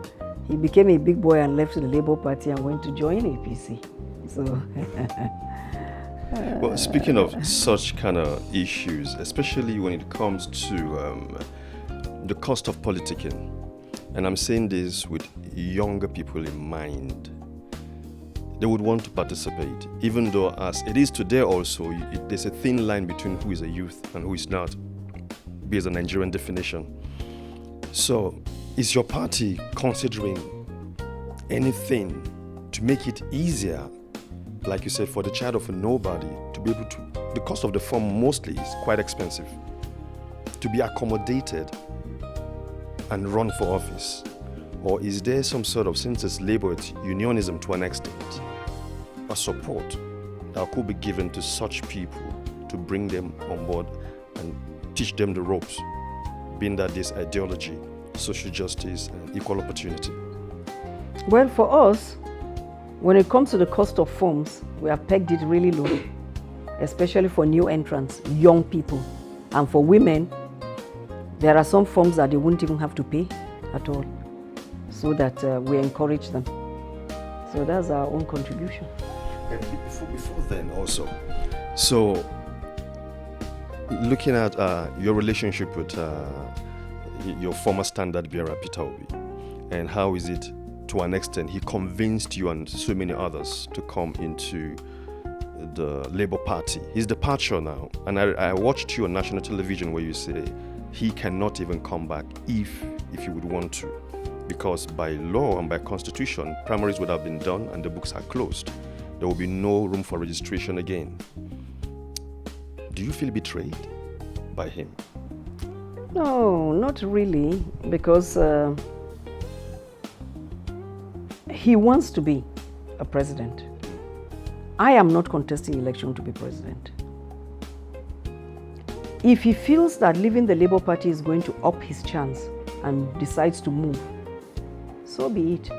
Speaker 2: he became a big boy and left the Labour Party and went to join APC. So.
Speaker 4: Well, speaking of such kind of issues, especially when it comes to the cost of politicking, and I'm saying this with younger people in mind, they would want to participate, even though as it is today also, there's a thin line between who is a youth and who is not, based on Nigerian definition. So, is your party considering anything to make it easier, like you said, for the child of a nobody to be able to, the cost of the form mostly is quite expensive, to be accommodated and run for office? Or is there some sort of, since it's labor, it's unionism to an extent, a support that could be given to such people to bring them on board and teach them the ropes, being that this ideology, social justice and equal opportunity?
Speaker 2: Well, for us, when it comes to the cost of forms, we have pegged it really low, especially for new entrants, young people. And for women, there are some forms that they wouldn't even have to pay at all, so that we encourage them. So that's our own contribution.
Speaker 4: And before then also, so looking at your relationship with your former standard bearer, Peter Obi, and how is it, to an extent, he convinced you and so many others to come into the Labour Party. His departure now, and I watched you on national television where you say he cannot even come back if he would want to, because by law and by constitution, primaries would have been done and the books are closed. There will be no room for registration again. Do you feel betrayed by him?
Speaker 2: No, not really, because he wants to be a president. I am not contesting election to be president. If he feels that leaving the Labour Party is going to up his chance and decides to move, so be it.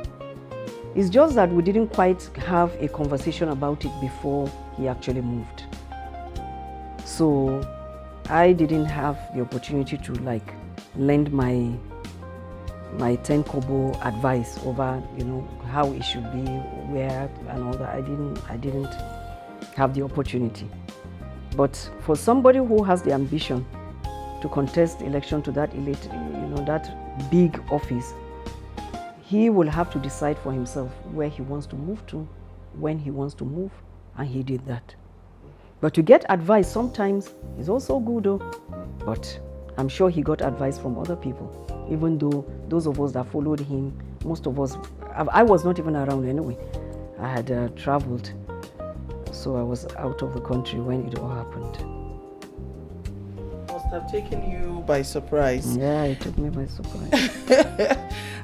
Speaker 2: It's just that we didn't quite have a conversation about it before he actually moved. So I didn't have the opportunity to lend my 10 kobo advice over, how it should be, where and all that. I didn't have the opportunity. But for somebody who has the ambition to contest election to that that big office, he will have to decide for himself where he wants to move to, when he wants to move, and he did that. But to get advice sometimes is also good though. But I'm sure he got advice from other people, even though those of us that followed him, most of us, I was not even around anyway. I had traveled, so I was out of the country when it all happened.
Speaker 3: Must have taken you by surprise.
Speaker 2: Yeah, it took me by surprise.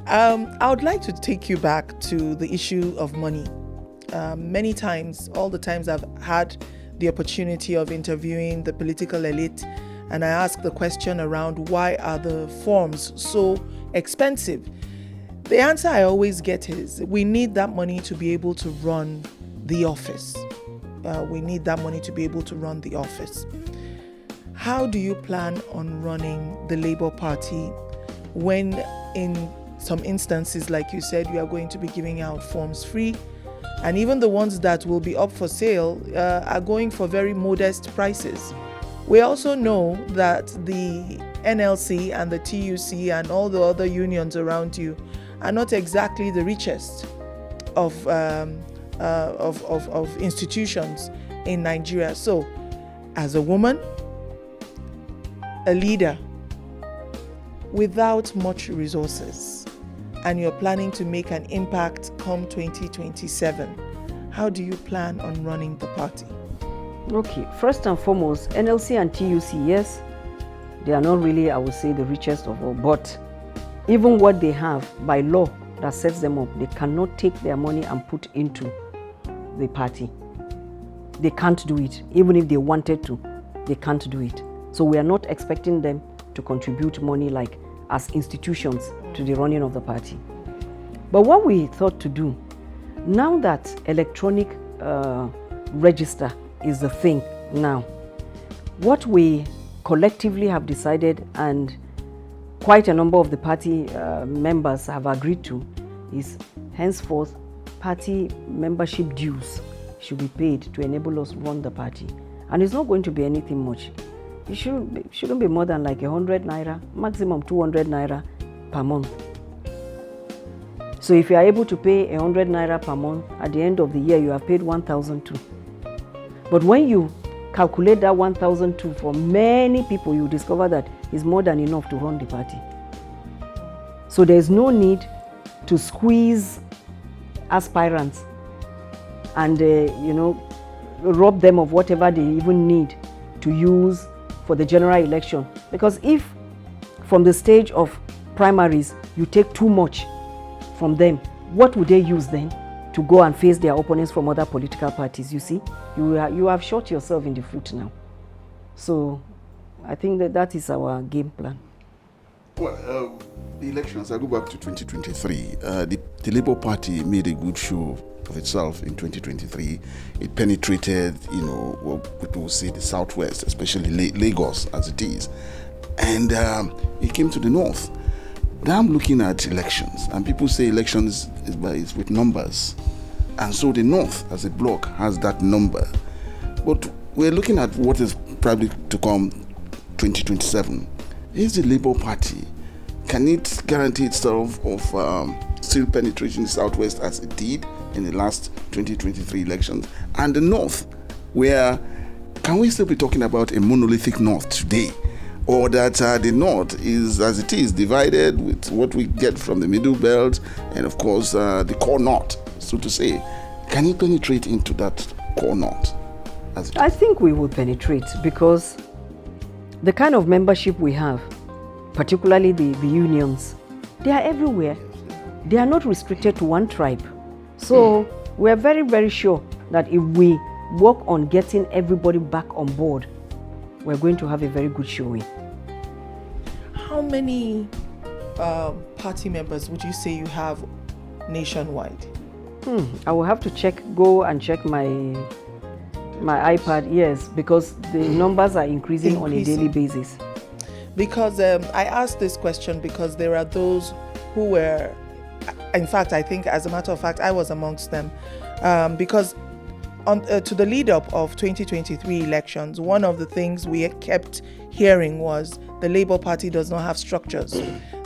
Speaker 3: I would like to take you back to the issue of money. Many times, all the times I've had the opportunity of interviewing the political elite, and I ask the question around why are the forms so expensive? The answer I always get is we need that money to be able to run the office. We need that money to be able to run the office. How do you plan on running the Labour Party when in some instances, like you said, you are going to be giving out forms free, and even the ones that will be up for sale are going for very modest prices? We also know that the NLC and the TUC and all the other unions around you are not exactly the richest. of institutions in Nigeria. So, as a woman, a leader, without much resources, and you're planning to make an impact come 2027, how do you plan on running the party?
Speaker 2: Okay, first and foremost, NLC and TUC, yes, they are not really, I would say, the richest of all, but even what they have by law that sets them up, they cannot take their money and put into the party. They can't do it. Even if they wanted to, they can't do it. So we are not expecting them to contribute money like as institutions to the running of the party. But what we thought to do, now that electronic register is the thing now, what we collectively have decided, and quite a number of the party members have agreed to, is henceforth party membership dues should be paid to enable us run the party. And it's not going to be anything much. It shouldn't be more than like 100 naira, maximum 200 naira per month. So if you are able to pay 100 naira per month, at the end of the year you have paid 1,002. But when you calculate that 1,002 for many people, you discover that it's more than enough to run the party. So there's no need to squeeze aspirants and rob them of whatever they even need to use for the general election. Because if from the stage of primaries you take too much from them, what would they use then to go and face their opponents from other political parties? You see, you have shot yourself in the foot now. So I think that is our game plan.
Speaker 1: Well, the elections, I go back to 2023. The Labour Party made a good show of itself in 2023. It penetrated, what people say the southwest, especially Lagos as it is. And it came to the north. Now I'm looking at elections, and people say elections is with numbers. And so the north as a bloc has that number. But we're looking at what is probably to come 2027. Is the Labour Party, can it guarantee itself of still penetrating the southwest as it did in the last 2023 elections? And the north, where can we still be talking about a monolithic north today? Or that the north is, as it is, divided with what we get from the middle belt and, of course, the core north, so to say. Can you penetrate into that core north?
Speaker 2: I think we will penetrate, because the kind of membership we have, particularly the unions, they are everywhere. They are not restricted to one tribe. So we are very, very sure that if we work on getting everybody back on board, we're going to have a very good showing.
Speaker 3: How many party members would you say you have nationwide?
Speaker 2: I will have to go and check my iPad, yes, because the numbers are increasing on a daily basis.
Speaker 3: Because I asked this question because there are those who were, in fact, I think as a matter of fact, I was amongst them, because to the lead up of 2023 elections, one of the things we kept hearing was the Labour Party does not have structures.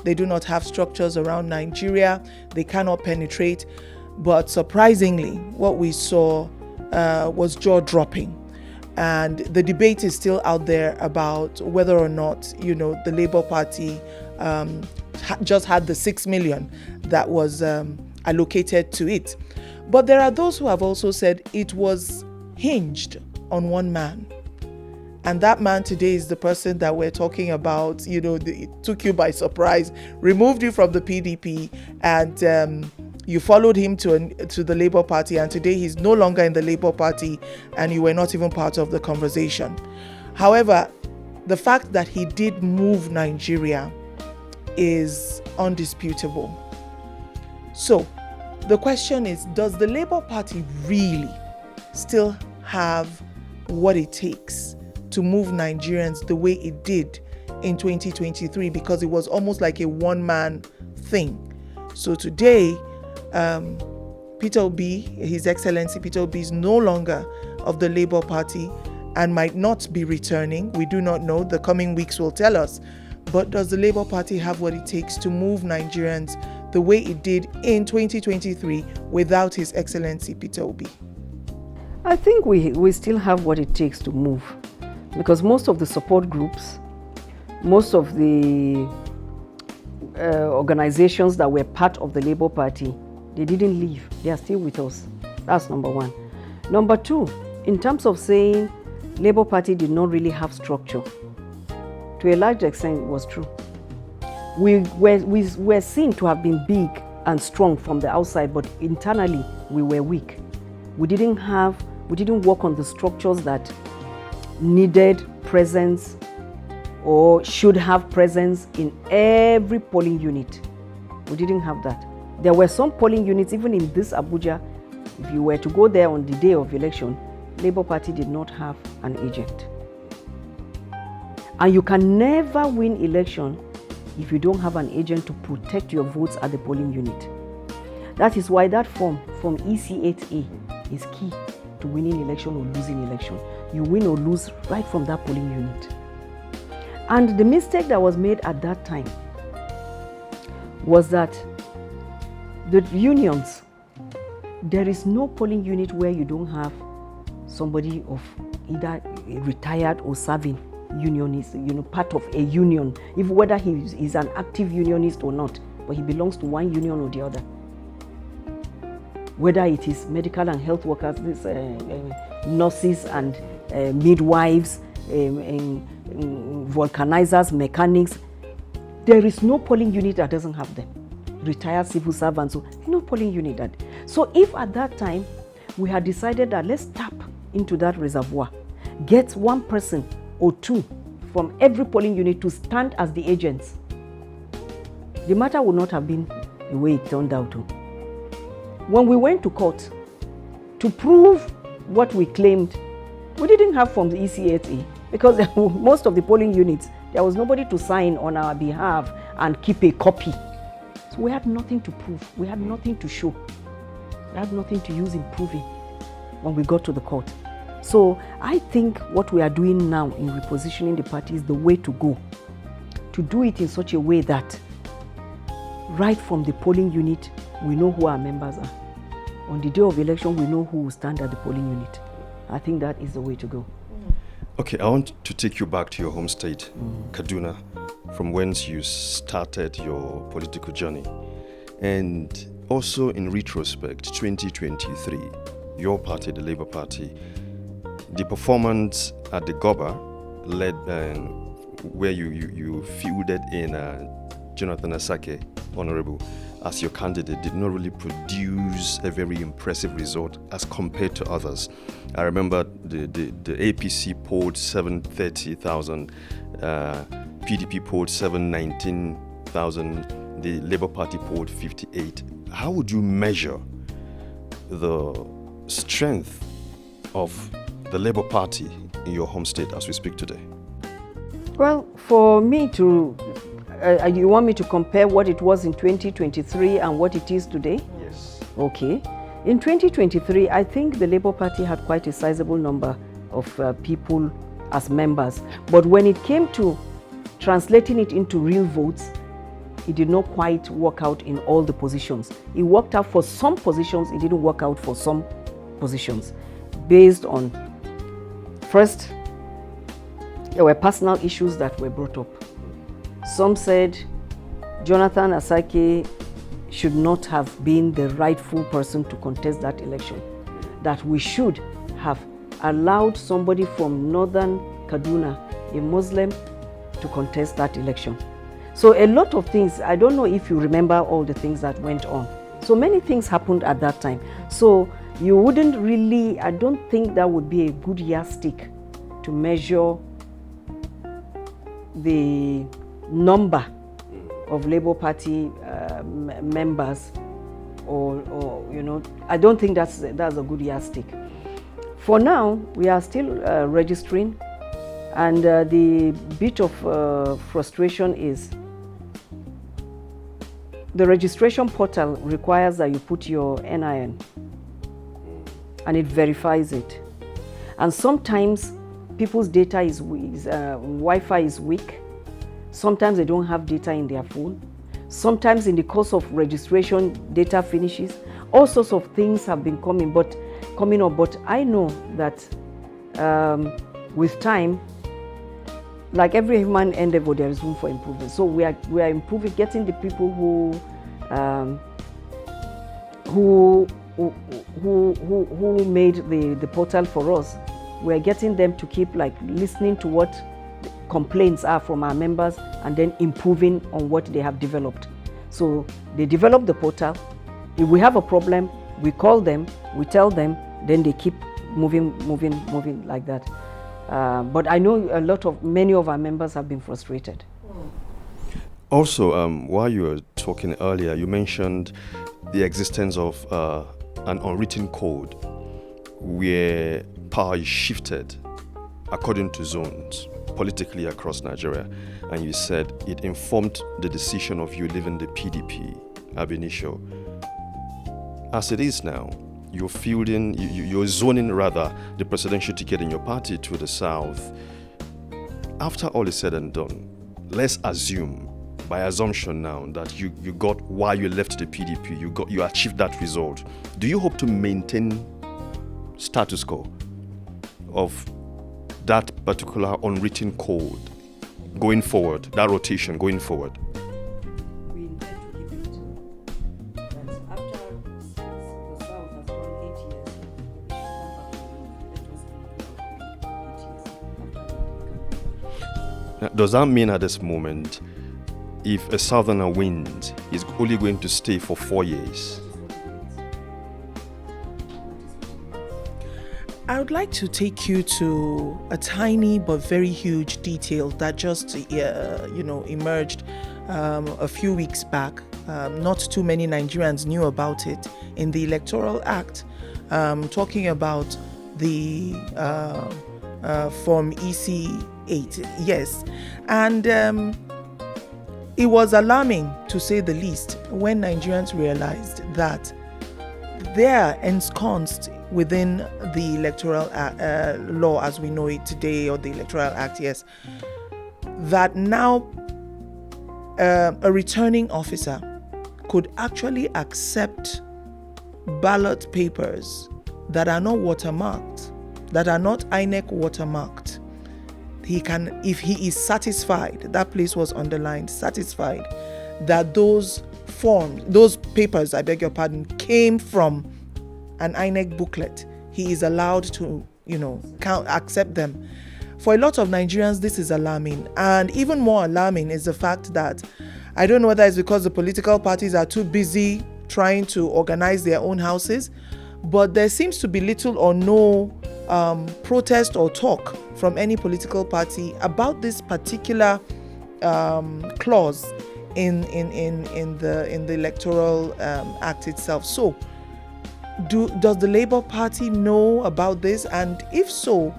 Speaker 3: They do not have structures around Nigeria. They cannot penetrate. But surprisingly, what we saw was jaw-dropping. And the debate is still out there about whether or not, the Labour Party just had the 6 million that was allocated to it. But there are those who have also said it was hinged on one man. And that man today is the person that we're talking about, it took you by surprise, removed you from the PDP, and you followed him to the Labour Party, and today he's no longer in the Labour Party, and you were not even part of the conversation. However, the fact that he did move Nigeria is undisputable. So, the question is, does the Labour Party really still have what it takes to move Nigerians the way it did in 2023? Because it was almost like a one-man thing. So today, Peter Obi, His Excellency Peter Obi, is no longer of the Labour Party and might not be returning. We do not know. The coming weeks will tell us. But does the Labour Party have what it takes to move Nigerians the way it did in 2023 without His Excellency Peter Obi?
Speaker 2: I think we still have what it takes to move, because most of the support groups, most of the organizations that were part of the Labour Party, they didn't leave. They are still with us. That's number one. Number two, in terms of saying Labour Party did not really have structure, to a large extent it was true. We were seen to have been big and strong from the outside, but internally we were weak. We didn't work on the structures that needed presence or should have presence in every polling unit. We didn't have that. There were some polling units, even in this Abuja, if you were to go there on the day of election, Labour Party did not have an agent. And you can never win election if you don't have an agent to protect your votes at the polling unit. That is why that form EC8A is key to winning election or losing election. You win or lose right from that polling unit. And the mistake that was made at that time was that the unions, there is no polling unit where you don't have somebody of either retired or serving unionist, part of a union, if whether he is an active unionist or not, but he belongs to one union or the other. Whether it is medical and health workers, nurses and midwives, vulcanizers, mechanics, there is no polling unit that doesn't have them. Retired civil servants, no polling unit that. So if at that time we had decided that let's tap into that reservoir, get one person or two from every polling unit to stand as the agents, the matter would not have been the way it turned out to. When we went to court to prove what we claimed, we didn't have from the EC8A, because most of the polling units, there was nobody to sign on our behalf and keep a copy. So we had nothing to prove, we had nothing to show, we had nothing to use in proving when we got to the court. So I think what we are doing now in repositioning the party is the way to go. To do it in such a way that right from the polling unit, we know who our members are. On the day of election, we know who will stand at the polling unit. I think that is the way to go.
Speaker 4: Okay, I want to take you back to your home state, Kaduna, from whence you started your political journey. And also in retrospect, 2023, your party, the Labour Party, the performance at the Goba led where you fielded in Jonathan Asake, Honorable, as your candidate, did not really produce a very impressive result as compared to others. I remember the APC polled 730,000, PDP polled 719,000, the Labour Party polled 58. How would you measure the strength of the Labour Party in your home state as we speak today?
Speaker 2: Well, for me to, you want me to compare what it was in 2023 and what it is today?
Speaker 4: Yes.
Speaker 2: Okay. In 2023, I think the Labour Party had quite a sizable number of people as members. But when it came to translating it into real votes, it did not quite work out in all the positions. It worked out for some positions, it didn't work out for some positions. Based on, first, there were personal issues that were brought up. Some said Jonathan Asake should not have been the rightful person to contest that election, that we should have allowed somebody from northern Kaduna, a Muslim, to contest that election. So a lot of things, I don't know if you remember all the things that went on. So many things happened at that time. So you wouldn't really, I don't think that would be a good yardstick to measure the number of Labour Party members, or I don't think that's a good yardstick. For now, we are still registering, and the bit of frustration is the registration portal requires that you put your NIN, and it verifies it. And sometimes people's data Wi-Fi is weak. Sometimes they don't have data in their phone. Sometimes in the course of registration, data finishes. All sorts of things have been coming up, but I know that with time, like every human endeavor, there is room for improvement. So we are improving, getting the people who made the portal for us. We are getting them to keep like listening to what complaints are from our members and then improving on what they have developed. So they develop the portal. If we have a problem, we call them, we tell them, then they keep moving like that. But I know many of our members have been frustrated.
Speaker 4: Also, while you were talking earlier, you mentioned the existence of an unwritten code where power is shifted according to zones politically across Nigeria, and you said it informed the decision of you leaving the PDP ab initio. As it is now, you're zoning rather the presidential ticket in your party to the south. After all is said and done, let's assume, by assumption now, that you got, while you left the PDP, you achieved that result. Do you hope to maintain status quo of that particular unwritten code going forward, that rotation going forward?
Speaker 2: We intend to keep it. That after the South has done 8 years, we should come back to let us do 8 years.
Speaker 4: Now, does that mean at this moment, if a southerner wins, he's only going to stay for 4 years?
Speaker 3: I would like to take you to a tiny but very huge detail that just emerged a few weeks back. Not too many Nigerians knew about it in the Electoral Act, talking about the Form EC8. Yes, and it was alarming, to say the least, when Nigerians realized that they are ensconced within the electoral law as we know it today, or the Electoral Act, yes, that now a returning officer could actually accept ballot papers that are not watermarked, that are not INEC watermarked. He can, if he is satisfied, that place was underlined, satisfied, that those forms, those papers, I beg your pardon, came from an INEC booklet, he is allowed to, accept them. For a lot of Nigerians, this is alarming. And even more alarming is the fact that, I don't know whether it's because the political parties are too busy trying to organize their own houses, but there seems to be little or no protest or talk from any political party about this particular clause in the Electoral Act itself. So, does the Labour Party know about this? And if so,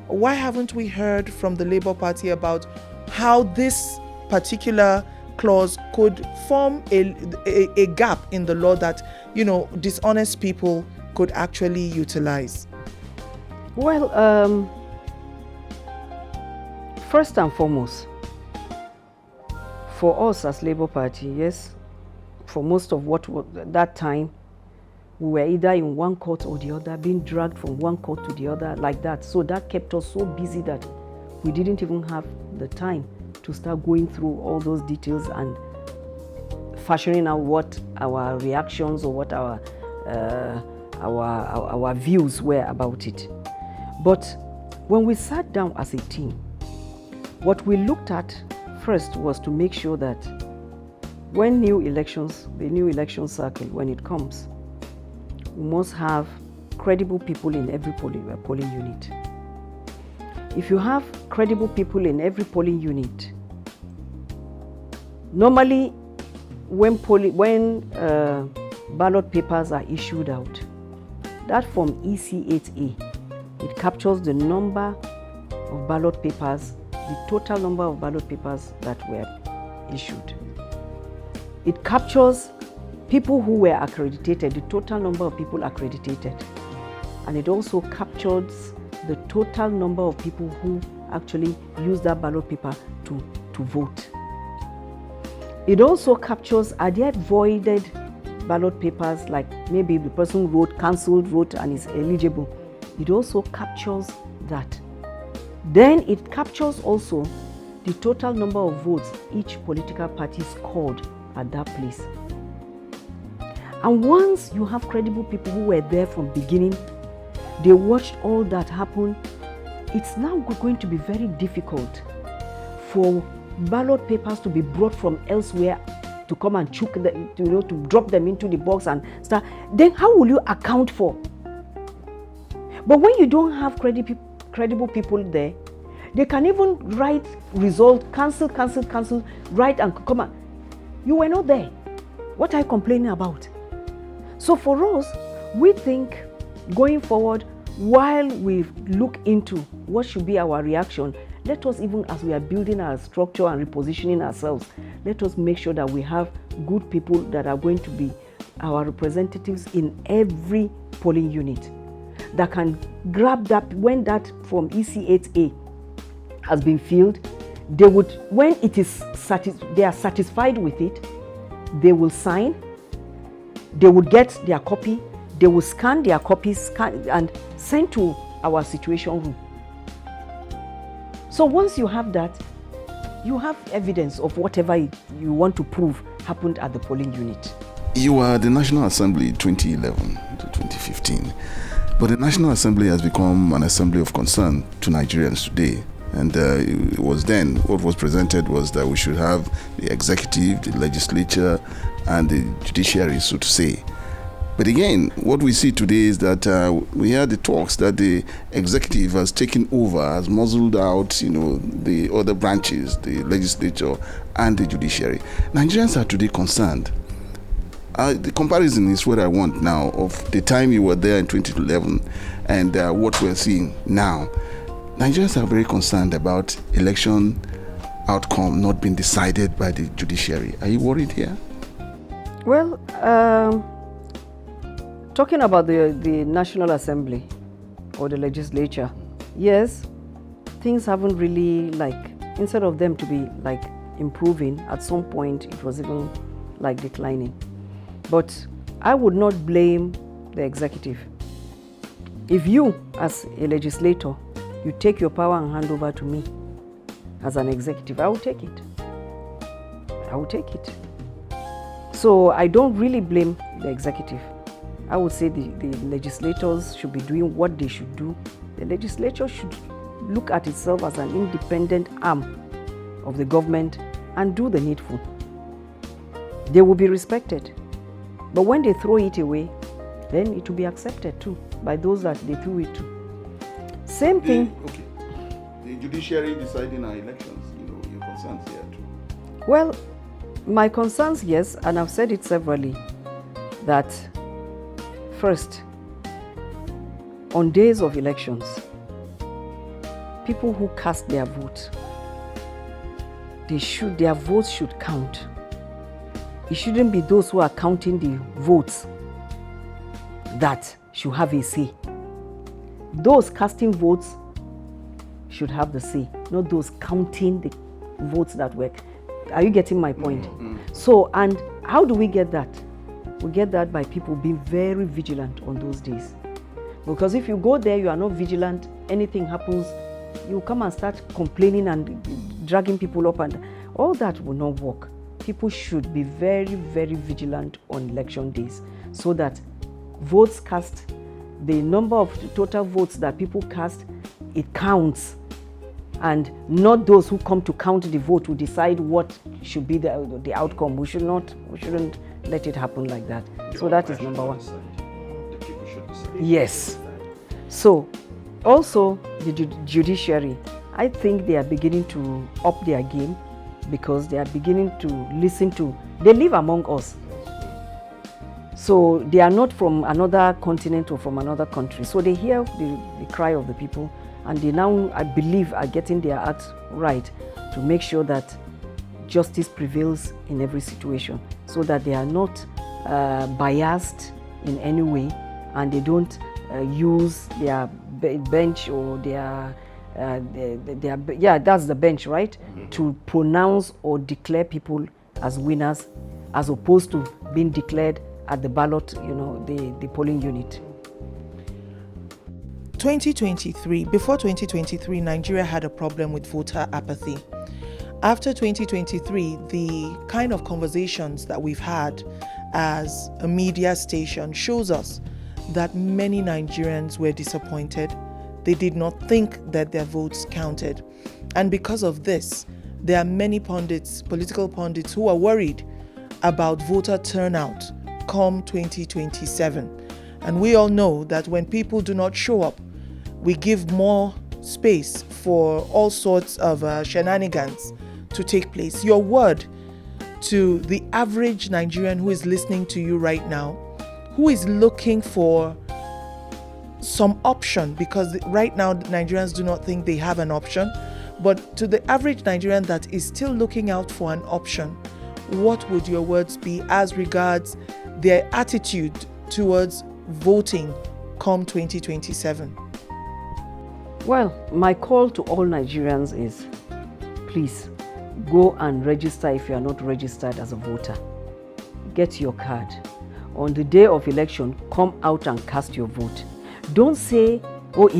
Speaker 3: why haven't we heard from the Labour Party about how this particular clause could form a gap in the law that, dishonest people could actually utilize?
Speaker 2: Well, first and foremost, for us as Labour Party, yes, for most of that time, we were either in one court or the other, being dragged from one court to the other like that. So that kept us so busy that we didn't even have the time to start going through all those details and fashioning out what our reactions or what our views were about it. But when we sat down as a team, what we looked at first was to make sure that when the new election cycle, when it comes, we must have credible people in every polling unit. If you have credible people in every polling unit, normally when ballot papers are issued out, that Form EC8A, it captures the number of ballot papers, the total number of ballot papers that were issued. It captures people who were accredited, the total number of people accredited. And it also captures the total number of people who actually use that ballot paper to vote. It also captures, are there voided ballot papers, like maybe the person wrote, cancelled vote and is eligible? It also captures that. Then it captures also the total number of votes each political party scored at that place. And once you have credible people who were there from beginning, they watched all that happen, it's now going to be very difficult for ballot papers to be brought from elsewhere to come and choke them, to drop them into the box and start. Then how will you account for? But when you don't have credible people there, they can even write result, cancel, write and come on. You were not there. What are you complaining about? So for us, we think going forward, while we look into what should be our reaction, let us, even as we are building our structure and repositioning ourselves, let us make sure that we have good people that are going to be our representatives in every polling unit, that can grab that when that form EC8A has been filled. They would, when it is they are satisfied with it, they will sign, they would get their copy, they will scan their copies and send to our situation room. So once you have that, you have evidence of whatever you want to prove happened at the polling unit.
Speaker 1: You were at the National Assembly 2011 to 2015, but the National Assembly has become an assembly of concern to Nigerians today. And it was then, what was presented was that we should have the executive, the legislature, and the judiciary, so to say. But again, what we see today is that we hear the talks that the executive has taken over, has muzzled out, the other branches, the legislature and the judiciary. Nigerians are today concerned. The comparison is what I want now of the time you were there in 2011 and what we're seeing now. Nigerians are very concerned about election outcome not being decided by the judiciary. Are you worried here?
Speaker 2: Well, talking about the National Assembly or the legislature, yes, things haven't really, instead of them to be improving, at some point it was even declining. But I would not blame the executive. If you, as a legislator, you take your power and hand over to me as an executive, I will take it. I will take it. So I don't really blame the executive. I would say the legislators should be doing what they should do. The legislature should look at itself as an independent arm of the government and do the needful. They will be respected. But when they throw it away, then it will be accepted too by those that they threw it to. Same thing.
Speaker 1: Okay. The judiciary deciding our elections, your concerns here too.
Speaker 2: Well, my concerns, yes, and I've said it severally, that first, on days of elections, people who cast their vote, their votes should count. It shouldn't be those who are counting the votes that should have a say. Those casting votes should have the say, not those counting the votes that work. Are you getting my point? Mm-hmm. So, and how do we get that? We get that by people being very vigilant on those days. Because if you go there, you are not vigilant, anything happens, you come and start complaining and dragging people up, and all that will not work. People should be very, very vigilant on election days so that votes cast, the number of total votes that people cast, it counts, and not those who come to count the vote who decide what should be the outcome. We shouldn't let it happen like that. So that is number one.
Speaker 4: The people should decide.
Speaker 2: Yes. So also the judiciary, I think they are beginning to up their game, because they are beginning to listen to, they live among us. So they are not from another continent or from another country. So they hear the cry of the people, and they now, I believe, are getting their act right to make sure that justice prevails in every situation, so that they are not biased in any way, and they don't use their bench or their that's the bench, right? Mm-hmm. To pronounce or declare people as winners, as opposed to being declared at the ballot, the polling unit.
Speaker 3: 2023, before 2023, Nigeria had a problem with voter apathy. After 2023, the kind of conversations that we've had as a media station shows us that many Nigerians were disappointed. They did not think that their votes counted. And because of this, there are many pundits, political pundits, who are worried about voter turnout come 2027. And we all know that when people do not show up, we give more space for all sorts of shenanigans to take place. Your word to the average Nigerian who is listening to you right now, who is looking for some option, because right now Nigerians do not think they have an option, but to the average Nigerian that is still looking out for an option, what would your words be as regards their attitude towards voting come 2027?
Speaker 2: Well, my call to all Nigerians is, please go and register if you are not registered as a voter. Get your card. On the day of election, come out and cast your vote. Don't say, oh,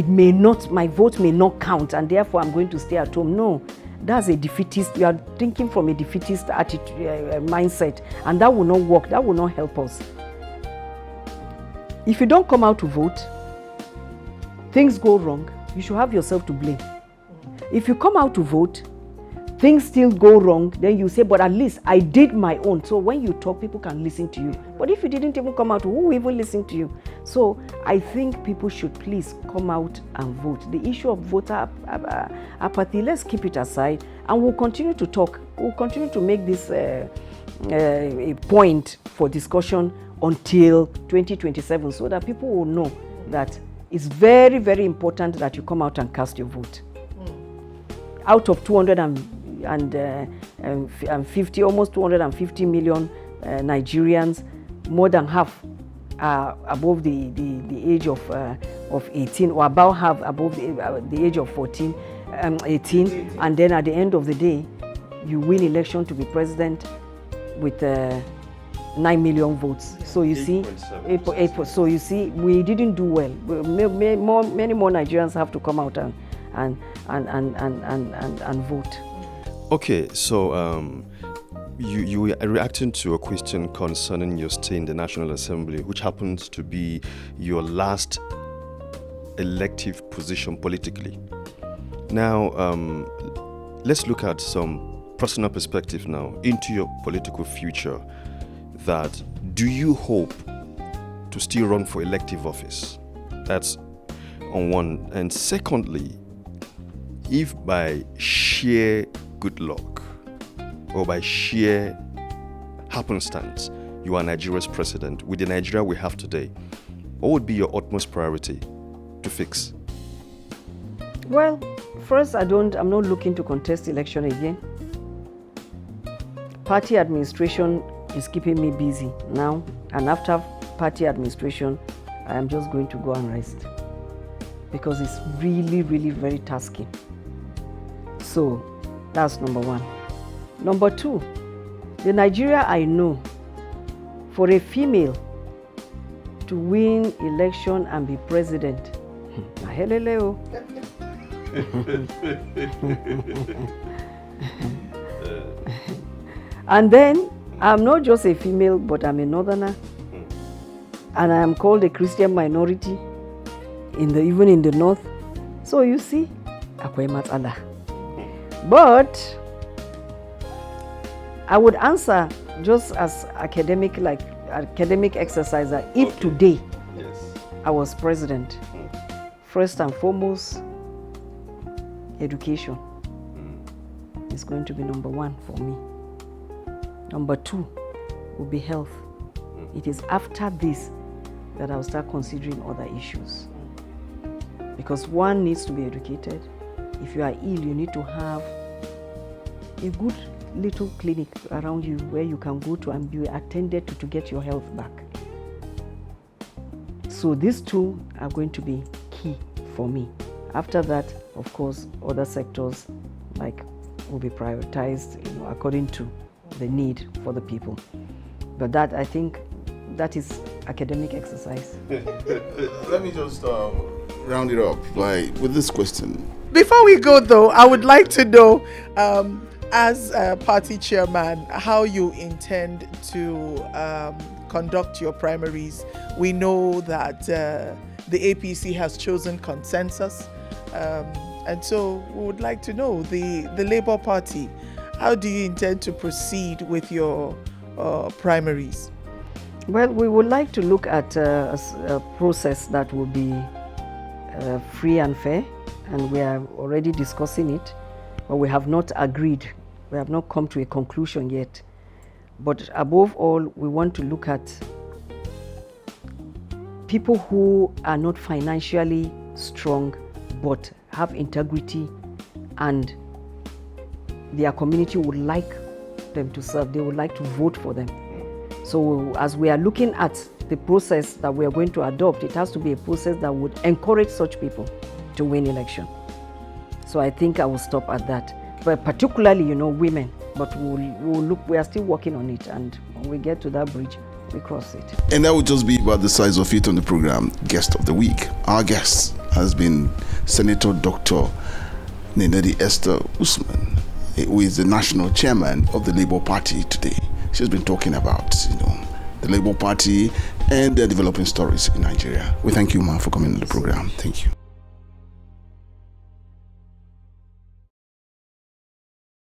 Speaker 2: my vote may not count and therefore I'm going to stay at home. No, that's a defeatist. You are thinking from a defeatist attitude, mindset, and that will not work. That will not help us. If you don't come out to vote, things go wrong, you should have yourself to blame. If you come out to vote, things still go wrong, then you say, but at least I did my own. So when you talk, people can listen to you. But if you didn't even come out, who will even listen to you? So I think people should please come out and vote. The issue of voter apathy, let's keep it aside, and we'll continue to talk. We'll continue to make this a point for discussion until 2027, so that people will know that it's very, very important that you come out and cast your vote. Out of 250, almost 250 million Nigerians, more than half are above the age of 18, or about half above the age of 18. And then at the end of the day, you win election to be president with 9 million votes. So you see, 8, so you see, we didn't do well. Many more Nigerians have to come out and vote.
Speaker 4: Okay, so you were reacting to a question concerning your stay in the National Assembly, which happens to be your last elective position politically. Now, let's look at some personal perspective now into your political future. That do you hope to still run for elective office? That's on one. And secondly, if by sheer good luck or by sheer happenstance you are Nigeria's president with the Nigeria we have today, what would be your utmost priority to fix?
Speaker 2: Well, first, I'm not looking to contest election again. Party administration is keeping me busy now, and after party administration, I am just going to go and rest because it's really, really very tasking. So that's number one. Number two, the Nigeria I know, for a female to win election and be president, and then I'm not just a female, but I'm a northerner, and I am called a Christian minority even in the north. So you see, but I would answer just as academic exercise that if today I was president, first and foremost, education is going to be number one for me. Number two will be health. It is after this that I'll start considering other issues. Because one needs to be educated. If you are ill, you need to have a good little clinic around you where you can go to and be attended to get your health back. So these two are going to be key for me. After that, of course, other sectors will be prioritized according to the need for the people. But that, I think, that is academic exercise.
Speaker 1: Let me just round it up with this question.
Speaker 3: Before we go, though, I would like to know, as a party chairman, how you intend to conduct your primaries. We know that the APC has chosen consensus, and so we would like to know, the Labour Party, how do you intend to proceed with your primaries?
Speaker 2: Well, we would like to look at a process that will be free and fair, and we are already discussing it, but we have not agreed. We have not come to a conclusion yet. But above all, we want to look at people who are not financially strong but have integrity, and their community would like them to serve. They would like to vote for them. So as we are looking at the process that we are going to adopt, it has to be a process that would encourage such people to win election. So I think I will stop at that. But particularly, women. But we'll look. We are still working on it, and when we get to that bridge, we cross it.
Speaker 1: And that would just be about the size of it on the program. Guest of the week. Our guest has been Senator Dr. Nenadi Usman, who is the national chairman of the Labour Party today. She's been talking about, the Labour Party and their developing stories in Nigeria. We thank you, ma'am, for coming on the program. Thank you.